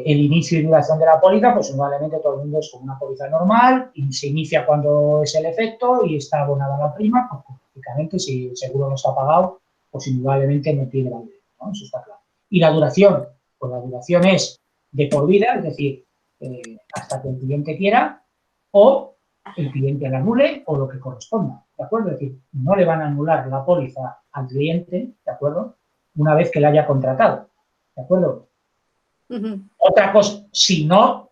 Speaker 1: el inicio y duración de la póliza, pues indudablemente todo el mundo es como una póliza normal, y se inicia cuando es el efecto y está abonada la prima, pues lógicamente si el seguro no está pagado, pues indudablemente no tiene validez, ¿no? Eso está claro. Y la duración, pues la duración es de por vida, es decir, hasta que el cliente quiera, o el cliente la anule o lo que corresponda, ¿de acuerdo? Es decir, no le van a anular la póliza al cliente, ¿de acuerdo? Una vez que la haya contratado, ¿de acuerdo? Otra cosa, si no,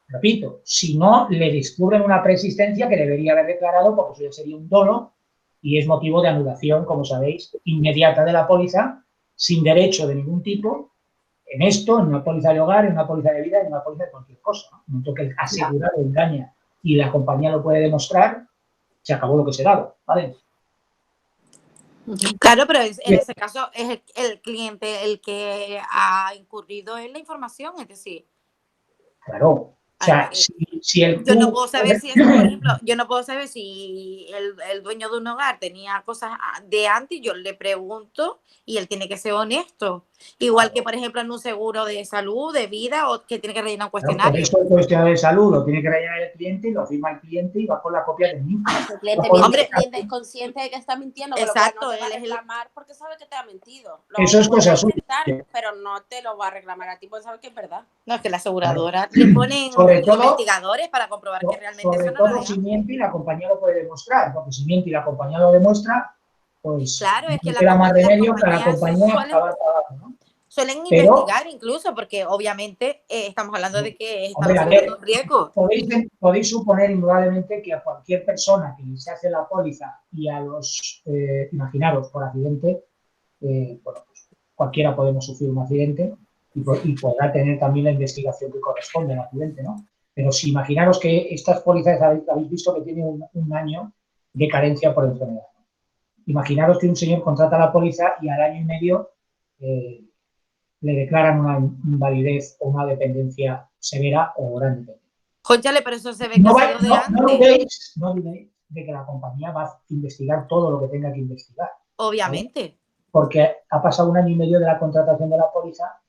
Speaker 1: repito, si no le descubren una preexistencia que debería haber declarado porque eso ya sería un dolo y es motivo de anulación, como sabéis, inmediata de la póliza, sin derecho de ningún tipo, en esto, en una póliza de hogar, en una póliza de vida, en una póliza de cualquier cosa, ¿no? Un momento que el asegurado engaña y la compañía lo puede demostrar, se acabó lo que se daba, ¿vale?
Speaker 3: Claro, pero en ese caso es el cliente el que ha incurrido en la información, es decir.
Speaker 1: Claro. O sea, si el
Speaker 3: yo no puedo saber si, por ejemplo, yo no puedo saber si el dueño de un hogar tenía cosas de antes, yo le pregunto y él tiene que ser honesto. Igual que, por ejemplo, en un seguro de salud, de vida, o que tiene que rellenar un cuestionario.
Speaker 1: Por eso el cuestionario de salud lo tiene que rellenar el cliente y lo firma el cliente y va con la copia del mismo.
Speaker 5: El cliente bien es consciente de que está mintiendo,
Speaker 3: exacto,
Speaker 5: no te va a reclamar porque sabe que te ha mentido.
Speaker 1: Eso es cosa
Speaker 5: suya. Pero no te lo va a reclamar a ti porque sabe que es verdad.
Speaker 3: No, es que la aseguradora le ponen investigadores para comprobar que realmente
Speaker 1: sobre todo si miente y la compañía lo puede demostrar, porque si miente y la compañía lo demuestra, pues
Speaker 3: claro, es que
Speaker 1: no queda más remedio que la compañía acabar pagando, ¿no?
Speaker 3: Suelen investigar incluso, porque obviamente estamos hablando de que estamos asumiendo un riesgo.
Speaker 1: Podéis suponer indudablemente que a cualquier persona que se hace la póliza y a los, imaginaros, por accidente, bueno, pues cualquiera podemos sufrir un accidente y podrá tener también la investigación que corresponde al accidente, ¿no? Pero si imaginaros que estas pólizas habéis visto que tienen un año de carencia por enfermedad. Imaginaros que un señor contrata la póliza y al año y medio le declaran una invalidez o una dependencia severa o gran dependencia.
Speaker 3: Jónchale, pero eso se ve que ha sido de antes.
Speaker 1: No dudéis de que la compañía va a investigar todo lo que tenga que investigar.
Speaker 3: Obviamente.
Speaker 1: ¿Vale? Porque ha pasado un año y medio de la contratación de la póliza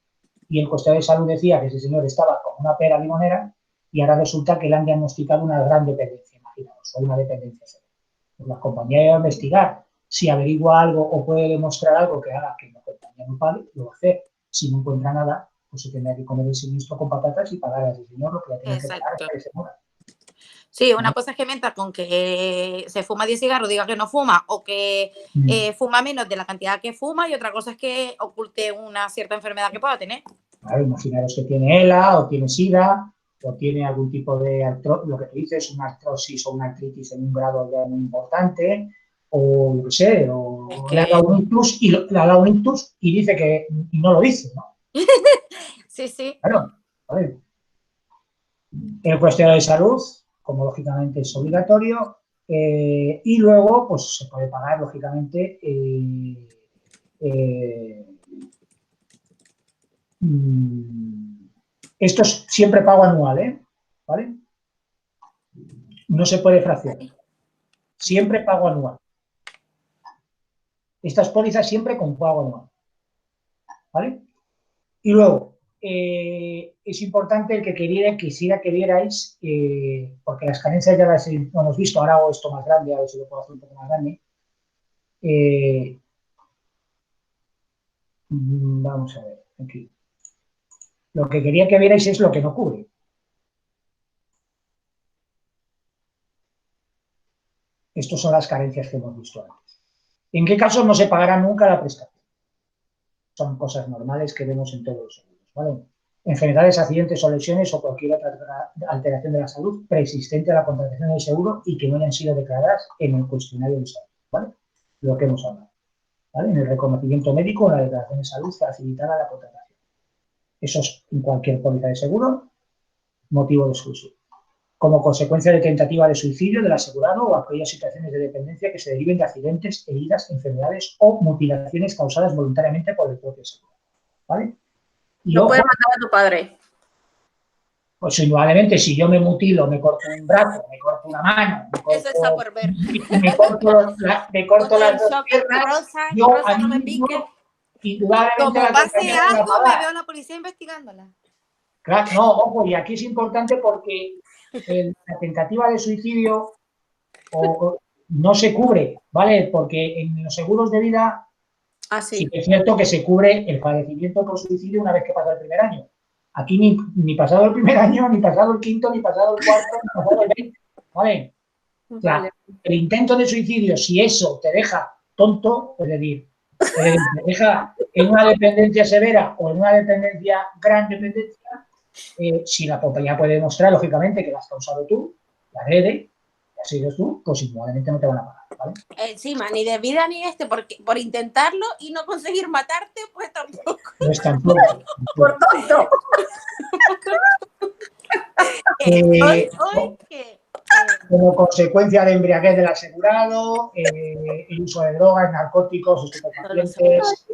Speaker 1: y el cuestionario de salud decía que ese señor estaba como una pera limonera y ahora resulta que le han diagnosticado una gran dependencia, imaginaos, o una dependencia severa. Pues la compañía va a investigar. Si averigua algo o puede demostrar algo que haga que la compañía no pague, lo va a hacer. Si no encuentra nada, pues se tendrá que comer el siniestro con patatas y pagar a ese señor lo que le tiene que pagar hasta que se muera.
Speaker 3: Sí, una cosa es que mientras con que se fuma 10 cigarros diga que no fuma o que fuma menos de la cantidad que fuma y otra cosa es que oculte una cierta enfermedad que pueda tener.
Speaker 1: Claro, imaginaros que tiene ELA o tiene SIDA o tiene algún tipo de lo que tú dices, una artrosis o una artritis en un grado ya muy importante o yo qué sé, o le ha dado un ictus y dice que no lo dice, ¿no?
Speaker 3: Sí, sí.
Speaker 1: Claro, a ver. El cuestionario de salud, como lógicamente es obligatorio, y luego pues se puede pagar lógicamente esto es siempre pago anual, ¿vale? No se puede fraccionar. Siempre pago anual. Estas pólizas siempre con pago anual. ¿Vale? Y luego, es importante el que quisiera que vierais, porque las carencias ya las hemos visto, ahora hago esto más grande, a ver si lo puedo hacer un poco más grande. Vamos a ver, aquí. Lo que quería que vierais es lo que no cubre. Estas son las carencias que hemos visto antes. ¿En qué casos no se pagará nunca la prestación? Son cosas normales que vemos en todos los seguros, ¿vale? Enfermedades, accidentes o lesiones o cualquier otra alteración de la salud preexistente a la contratación del seguro y que no hayan sido declaradas en el cuestionario de salud, ¿vale? Lo que hemos hablado, ¿vale? En el reconocimiento médico o la declaración de salud facilitada la contratación. Eso es en cualquier póliza de seguro, motivo de exclusión. Como consecuencia de tentativa de suicidio del asegurado o aquellas situaciones de dependencia que se deriven de accidentes, heridas, enfermedades o mutilaciones causadas voluntariamente por el propio asegurado, ¿vale? Y
Speaker 4: No
Speaker 1: ojo,
Speaker 4: puedes matar a tu padre.
Speaker 1: pues indudablemente si yo me mutilo, me corto un brazo, me corto una mano,
Speaker 5: Eso está por ver.
Speaker 1: me corto las dos piernas,
Speaker 5: Rosa,
Speaker 1: yo
Speaker 5: Rosa,
Speaker 1: a mí
Speaker 5: no me
Speaker 1: mismo,
Speaker 5: piques.
Speaker 1: indudablemente
Speaker 3: Como
Speaker 1: la
Speaker 3: pase
Speaker 1: compañía me va a
Speaker 3: algo, me
Speaker 1: pagar.
Speaker 3: veo a la policía investigándola.
Speaker 1: Claro, no, ojo, y aquí es importante porque la tentativa de suicidio no se cubre, ¿vale? Porque en los seguros de vida sí que es cierto que se cubre el fallecimiento por suicidio una vez que pasa el primer año. Aquí ni pasado el primer año, ni pasado el quinto, ni pasado el cuarto, ni pasado el 20, ¿vale? O sea, el intento de suicidio, si eso te deja tonto, es decir, te deja en una dependencia severa o en una dependencia, gran dependencia, si la compañía puede demostrar, lógicamente, que la has causado tú, la agrede, que has sido tú, pues indudablemente no te van a pagar, ¿vale?
Speaker 5: Encima, ni de vida ni porque por intentarlo y no conseguir matarte, pues tampoco.
Speaker 1: No es tampoco.
Speaker 4: Por tonto.
Speaker 5: Hoy que
Speaker 1: Como consecuencia de embriaguez del asegurado, el uso de drogas, narcóticos, estupefacientes,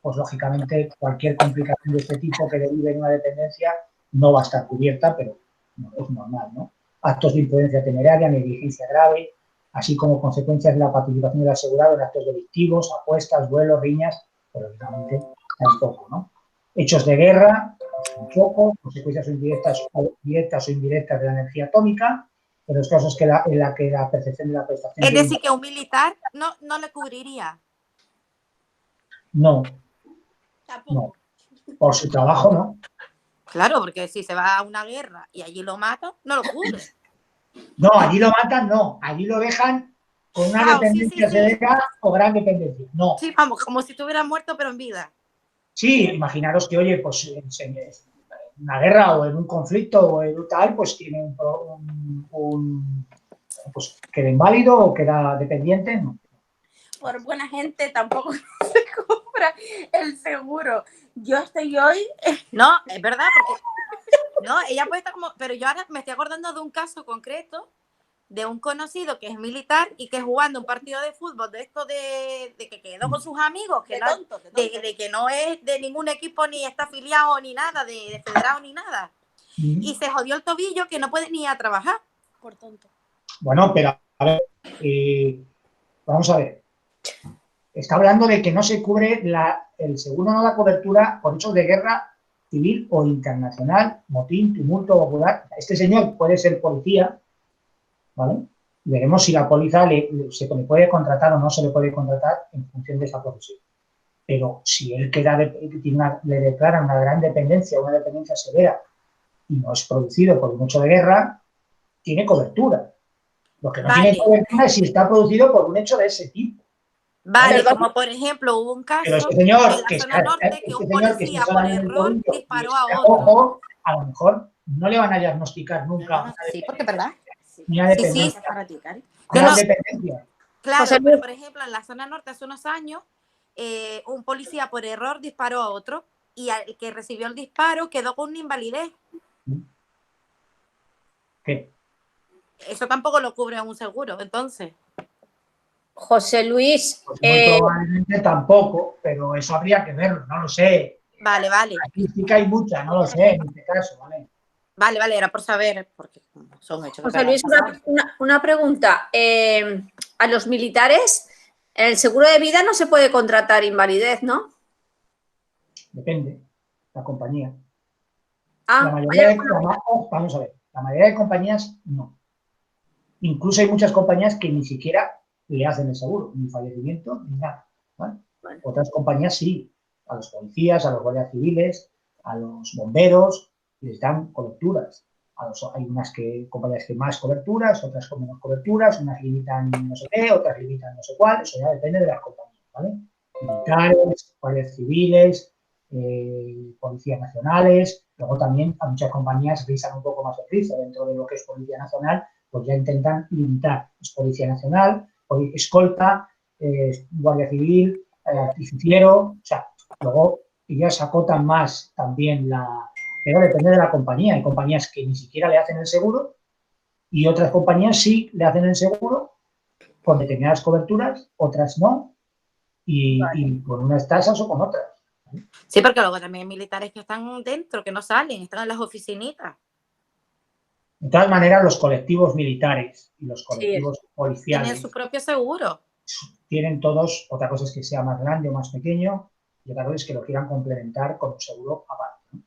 Speaker 1: pues lógicamente cualquier complicación de este tipo que derive en una dependencia no va a estar cubierta, pero no, es normal, ¿no? Actos de imprudencia temeraria, negligencia grave, así como consecuencias de la participación del asegurado en actos delictivos, apuestas, duelos, riñas, pero lógicamente tampoco, ¿no? Hechos de guerra, un poco, consecuencias directas o indirectas de la energía atómica, en los casos en la que la percepción de la prestación...
Speaker 3: Es decir, que un militar no le cubriría.
Speaker 1: No, por su trabajo no.
Speaker 3: Claro, porque si se va a una guerra y allí lo matan, no lo cubre.
Speaker 1: No, allí lo matan, no. Allí lo dejan con una dependencia severa o gran dependencia. No.
Speaker 3: Sí, vamos, como si estuviera muerto pero en vida.
Speaker 1: Sí, imaginaros que, oye, pues en una guerra o en un conflicto o en tal, pues tiene pues queda inválido o queda dependiente. No.
Speaker 5: Por buena gente tampoco se compra el seguro. Yo estoy hoy...
Speaker 3: No, es verdad, porque... No, ella puede estar como... Pero yo ahora me estoy acordando de un caso concreto de un conocido que es militar y que jugando un partido de fútbol de esto de que quedó con sus amigos, que de que no es de ningún equipo ni está afiliado ni nada, de federado ni nada. Y se jodió el tobillo que no puede ni ir a trabajar.
Speaker 5: Por tonto.
Speaker 1: Bueno, pero a ver, vamos a ver. Está hablando de que no se cubre el seguro no da cobertura por hechos de guerra civil o internacional, motín, tumulto popular. Este señor puede ser policía, ¿vale? Y veremos si la póliza se le puede contratar o no se le puede contratar en función de esa profesión. Pero si él le declaran una gran dependencia, una dependencia severa, y no es producido por un hecho de guerra, tiene cobertura. Lo que no tiene cobertura es si está producido por un hecho de ese tipo.
Speaker 3: Vale, como por ejemplo hubo un caso
Speaker 1: pero este señor,
Speaker 3: en la zona norte que un policía por error disparó a otro.
Speaker 1: Ojo, a lo mejor no le van a diagnosticar nunca.
Speaker 3: Sí, porque es verdad.
Speaker 1: Ni a dependencia.
Speaker 3: Dependencia. Claro, pero por ejemplo en la zona norte hace unos años un policía por error disparó a otro y el que recibió el disparo quedó con una invalidez.
Speaker 1: ¿Qué?
Speaker 3: Eso tampoco lo cubre un seguro, entonces.
Speaker 4: José Luis.
Speaker 1: Pues muy probablemente tampoco, pero eso habría que verlo, no lo sé.
Speaker 3: Vale.
Speaker 1: Aquí sí que hay mucha, no lo sé, en este caso, ¿vale?
Speaker 3: Vale, era por saber, porque son hechos.
Speaker 4: José Luis, una pregunta. ¿A los militares En el seguro de vida no se puede contratar invalidez, ¿no?
Speaker 1: Depende, la compañía.
Speaker 4: Ah,
Speaker 1: La mayoría
Speaker 4: vaya,
Speaker 1: vamos a ver, la mayoría de compañías no. Incluso hay muchas compañías que ni siquiera le hacen el seguro, ni fallecimiento, ni nada. ¿Vale?
Speaker 4: Vale.
Speaker 1: Otras compañías sí, a los policías, a los guardias civiles, a los bomberos, les dan coberturas. Hay unas compañías que más coberturas, otras con menos coberturas, unas limitan no sé qué, otras limitan no sé cuál, eso ya depende de las compañías, ¿vale? Militares, guardias civiles, policías nacionales, luego también a muchas compañías rizan un poco más el rizo dentro de lo que es Policía Nacional, pues ya intentan limitar, es Policía Nacional, escolta, Guardia Civil, artificiero, o sea, luego ellas acotan más también pero depende de la compañía. Hay compañías que ni siquiera le hacen el seguro y otras compañías sí le hacen el seguro con determinadas coberturas, otras no, y con unas tasas o con otras.
Speaker 3: Sí, porque luego también hay militares que están dentro, que no salen, están en las oficinitas.
Speaker 1: De todas maneras, los colectivos militares y los colectivos policiales
Speaker 3: tienen su propio seguro.
Speaker 1: Tienen todos, otra cosa es que sea más grande o más pequeño, y otra cosa es que lo quieran complementar con un seguro aparte, ¿no?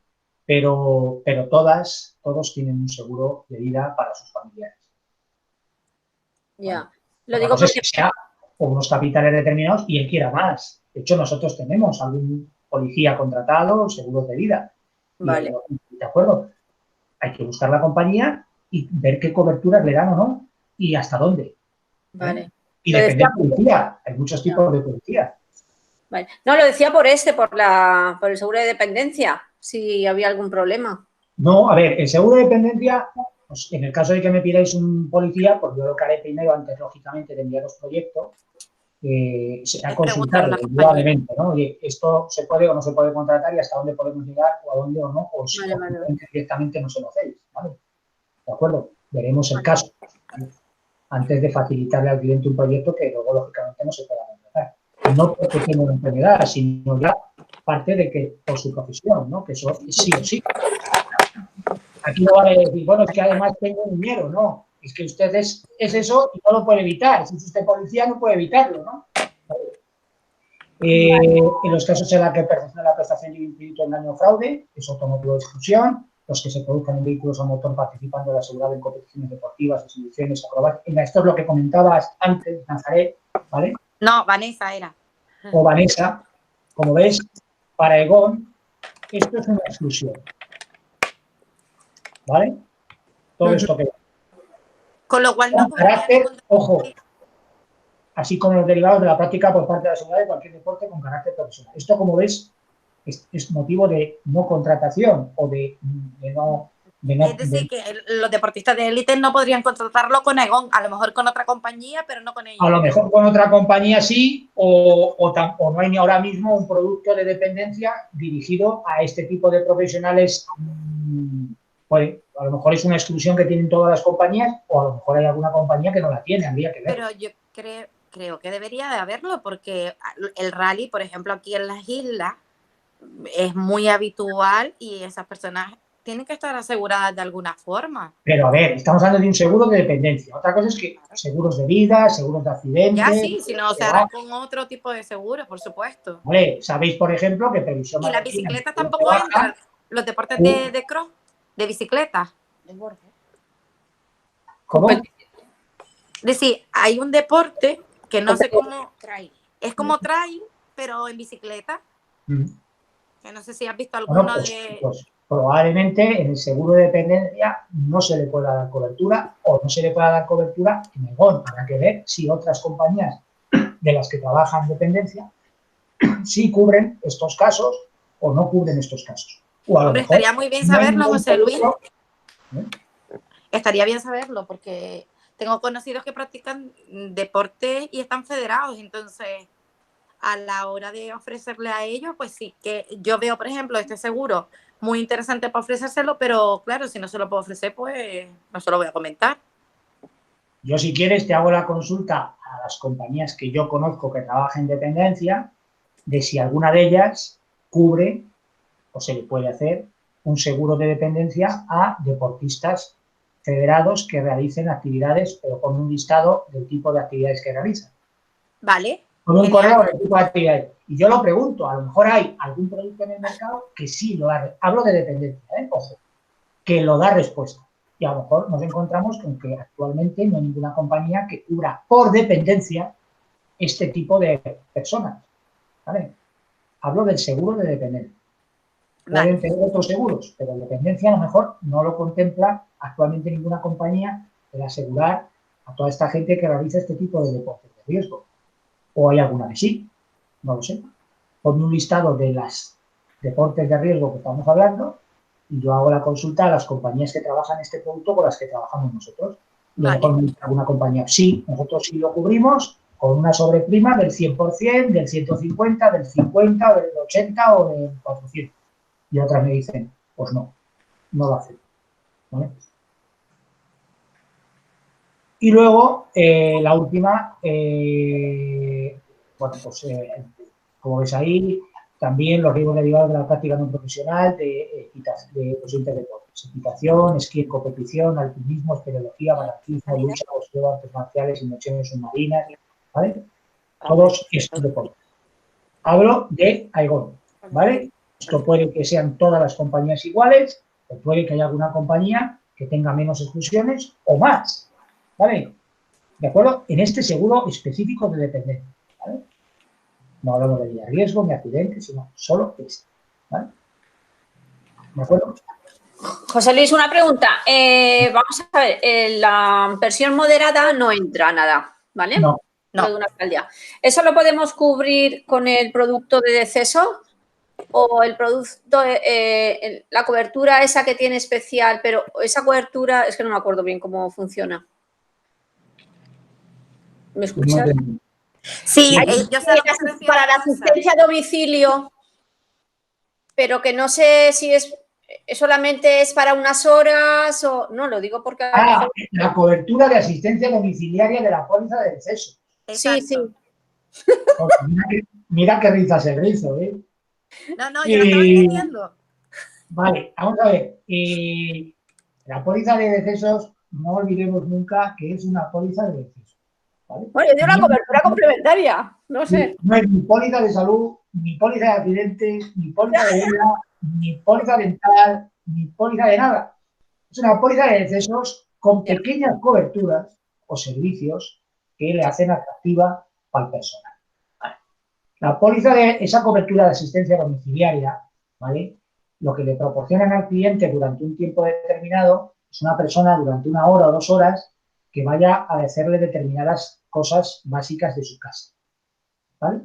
Speaker 1: Pero todos tienen un seguro de vida para sus familiares.
Speaker 4: Ya.
Speaker 1: ¿Vale?
Speaker 4: Lo
Speaker 1: Otra
Speaker 4: digo
Speaker 1: cosa
Speaker 4: porque...
Speaker 1: es que sea con unos capitales determinados y él quiera más. De hecho, nosotros tenemos algún policía contratado, seguros de vida.
Speaker 4: Vale.
Speaker 1: Y de acuerdo, hay que buscar la compañía y ver qué coberturas le dan o no y hasta dónde.
Speaker 4: Vale.
Speaker 1: Y depende de policía, hay muchos tipos de policía.
Speaker 4: Vale. No, lo decía por el seguro de dependencia, si había algún problema.
Speaker 1: No, a ver, el seguro de dependencia, pues en el caso de que me pidáis un policía, pues yo lo que haré primero, antes lógicamente de enviaros proyecto, será consultarlo, indudablemente, ¿no? Oye, esto se puede o no se puede contratar y hasta dónde podemos llegar o a dónde o no, o si directamente no se lo hacéis, ¿vale? ¿De acuerdo? Veremos el caso, ¿vale? Antes de facilitarle al cliente un proyecto que luego lógicamente no se pueda contratar. No porque tenga una enfermedad, sino ya parte de que por su profesión, ¿no? Que eso sí o sí. Aquí no vale decir, bueno, es que además tengo un miedo, no. Es que usted es eso y no lo puede evitar. Si es usted policía, no puede evitarlo, ¿no? En los casos en los que perfecciona la prestación de impedimento engaño o fraude, es otro motivo de exclusión. Los que se produzcan en vehículos a motor participando de asegurado en competiciones deportivas, exhibiciones, acrobáticas. Esto es lo que comentabas antes, Nazaret, ¿vale?
Speaker 3: No, Vanessa era.
Speaker 1: O Vanessa, como ves, para Egon, esto es una exclusión. ¿Vale? Todo esto que...
Speaker 3: Con lo cual no
Speaker 1: carácter, ojo, así como los derivados de la práctica por parte de la seguridad de cualquier deporte con carácter profesional. Esto, como ves, es motivo de no contratación o de no...
Speaker 3: Es decir, que los deportistas de élite no podrían contratarlo con Egon, a lo mejor con otra compañía, pero no con ellos.
Speaker 1: A lo mejor con otra compañía sí, o no hay ni ahora mismo un producto de dependencia dirigido a este tipo de profesionales. Pues a lo mejor es una exclusión que tienen todas las compañías, o a lo mejor hay alguna compañía que no la tiene, habría que ver.
Speaker 3: Pero yo creo que debería de haberlo, porque el rally, por ejemplo, aquí en las islas, es muy habitual y esas personas tienen que estar aseguradas de alguna forma.
Speaker 1: Pero a ver, estamos hablando de un seguro de dependencia. Otra cosa es que seguros de vida, seguros de accidentes...
Speaker 3: Ya sí, si no se hará con otro tipo de seguros, por supuesto.
Speaker 1: Vale, sabéis, por ejemplo, que previsión...
Speaker 3: Y las bicicletas tampoco entran, los deportes de cross, de bicicleta.
Speaker 1: ¿Cómo?
Speaker 3: Es decir, hay un deporte que no sé cómo... Es como trail, pero en bicicleta. Que no sé si has visto alguno
Speaker 1: pues probablemente en el seguro de dependencia no se le pueda dar cobertura o no se le pueda dar cobertura en Egon. Habrá que ver si otras compañías de las que trabajan en dependencia sí cubren estos casos o no cubren estos casos. O a lo mejor,
Speaker 3: estaría muy bien saberlo, José Luis. Estaría bien saberlo porque tengo conocidos que practican deporte y están federados, entonces a la hora de ofrecerle a ellos, pues sí, que yo veo, por ejemplo, este seguro muy interesante para ofrecérselo, pero claro, si no se lo puedo ofrecer, pues no se lo voy a comentar.
Speaker 1: Yo, si quieres, te hago la consulta a las compañías que yo conozco que trabajan en dependencia de si alguna de ellas cubre o se le puede hacer un seguro de dependencia a deportistas federados que realicen actividades, pero con un listado del tipo de actividades que realizan.
Speaker 3: Vale.
Speaker 1: Con un correo de tipo de actividad. Y yo lo pregunto, a lo mejor hay algún producto en el mercado que sí lo da, hablo de dependencia, ojo, que lo da respuesta. Y a lo mejor nos encontramos con que actualmente no hay ninguna compañía que cubra por dependencia este tipo de personas, ¿vale? Hablo del seguro de dependencia. Pueden tener otros seguros, pero la dependencia a lo mejor no lo contempla actualmente ninguna compañía el asegurar a toda esta gente que realiza este tipo de deportes de riesgo. O hay alguna que sí, no lo sé. Ponme un listado de los deportes de riesgo que estamos hablando y yo hago la consulta a las compañías que trabajan este producto con las que trabajamos nosotros. Y a lo mejor me dice alguna compañía, sí, nosotros sí lo cubrimos con una sobreprima del 100%, del 150, del 50, del 80 o del 400. Y otras me dicen, pues no, no lo hacen. ¿Vale? Y luego, la última, bueno, pues como ves ahí, también los riesgos derivados de la práctica no profesional de los interdeportes, equitación, esquí en competición, alpinismo, espeleología, balancismo, lucha, boxeo, artes marciales, inmersiones submarinas, ¿vale? Todos estos deportes. Hablo de Aegon, ¿vale? Esto puede que sean todas las compañías iguales, o puede que haya alguna compañía que tenga menos exclusiones o más, ¿vale? ¿De acuerdo? En este seguro específico de dependencia, ¿vale? No hablamos de riesgo ni accidentes, sino solo este, ¿vale? ¿De acuerdo?
Speaker 4: José Luis, una pregunta. Vamos a ver, en la versión moderada no entra nada, ¿vale?
Speaker 1: No.
Speaker 4: De una alcaldía. ¿Eso lo podemos cubrir con el producto de deceso? ¿O el producto, la cobertura esa que tiene especial, pero esa cobertura, es que no me acuerdo bien cómo funciona? ¿Me escuchas?
Speaker 3: Sí, yo sé
Speaker 4: para la asistencia a domicilio, pero que no sé si solamente es para unas horas o... No, lo digo porque...
Speaker 1: La cobertura de asistencia domiciliaria de la póliza de deceso.
Speaker 4: Sí, sí.
Speaker 1: Mira qué risa se rizo, ¿eh?
Speaker 3: No, yo lo estaba entendiendo.
Speaker 1: Vale, vamos a ver. La póliza de decesos, no olvidemos nunca que es una póliza de decesos, ¿vale?
Speaker 4: Bueno, de una cobertura complementaria, no sé.
Speaker 1: No es ni póliza de salud, ni póliza de accidentes, ni póliza de vida, ni póliza dental, ni póliza de nada. Es una póliza de decesos con pequeñas coberturas o servicios que le hacen atractiva para el personal. ¿Vale? La póliza de esa cobertura de asistencia domiciliaria, ¿vale? Lo que le proporcionan al cliente durante un tiempo determinado es una persona durante 1 hora o 2 horas que vaya a hacerle determinadas cosas básicas de su casa. ¿Vale?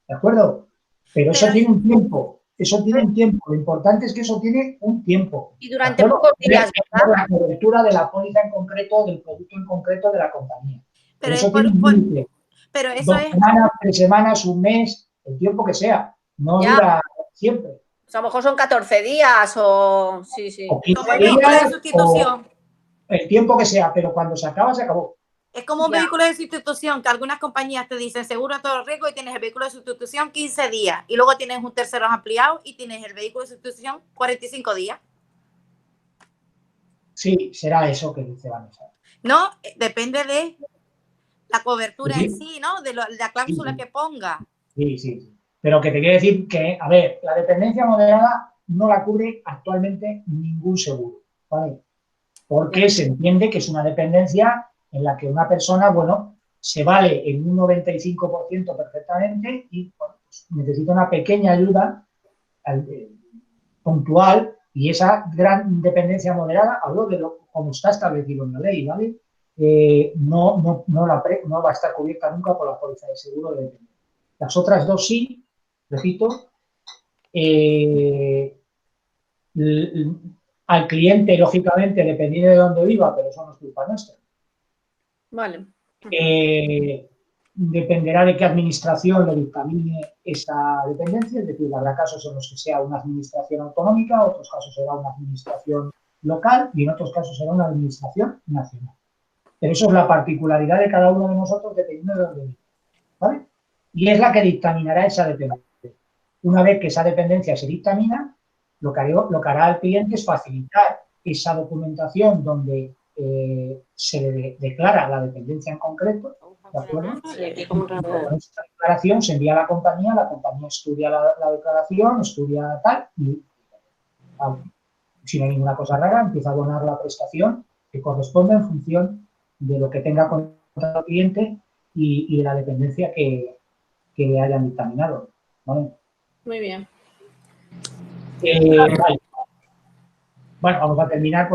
Speaker 1: ¿De acuerdo? Pero eso tiene un tiempo. Eso tiene un tiempo. Lo importante es que eso tiene un tiempo.
Speaker 4: Y durante pocos días,
Speaker 1: ¿verdad? La cobertura de la póliza en concreto, del producto en concreto de la compañía.
Speaker 3: Pero
Speaker 1: eso tiene un límite.
Speaker 3: Pero eso
Speaker 1: 2 semanas, 3 semanas, un mes, el tiempo que sea. No dura siempre.
Speaker 4: O sea, a lo mejor son 14 días o... Sí, sí.
Speaker 1: O 15 días, o el tiempo que sea, pero cuando se acaba, se acabó.
Speaker 3: Es como un vehículo de sustitución, que algunas compañías te dicen seguro a todo riesgo y tienes el vehículo de sustitución 15 días. Y luego tienes un tercero ampliado y tienes el vehículo de sustitución 45 días.
Speaker 1: Sí, será eso que dice Vanessa.
Speaker 3: No, depende de la cobertura en sí, ¿no? De la cláusula que ponga.
Speaker 1: Sí, sí. Pero que te quiero decir que, a ver, la dependencia moderada no la cubre actualmente ningún seguro, ¿vale? Porque se entiende que es una dependencia en la que una persona, bueno, se vale en un 95% perfectamente y bueno, pues necesita una pequeña ayuda puntual y esa gran dependencia moderada, hablo de como está establecido en la ley, ¿vale? No va a estar cubierta nunca por la póliza de seguro de dependencia. Las otras dos sí, repito, al cliente, lógicamente, dependiendo de dónde viva, pero eso no es culpa nuestra.
Speaker 4: Vale.
Speaker 1: Dependerá de qué administración le dictamine esa dependencia, es decir, habrá casos en los que sea una administración autonómica, otros casos será una administración local y en otros casos será una administración nacional. Pero eso es la particularidad de cada uno de nosotros dependiendo de dónde viva, ¿vale? Y es la que dictaminará esa dependencia. Una vez que esa dependencia se dictamina, lo que hará al cliente es facilitar esa documentación donde se le declara la dependencia en concreto, ¿de acuerdo?
Speaker 4: Sí, aquí como
Speaker 1: Con esta declaración se envía a la compañía estudia la declaración, estudia tal, y si no hay ninguna cosa rara, empieza a abonar la prestación que corresponde en función de lo que tenga contratado el cliente y de la dependencia que le hayan dictaminado, ¿vale?
Speaker 4: Muy bien.
Speaker 1: Vale. Bueno, vamos a terminar.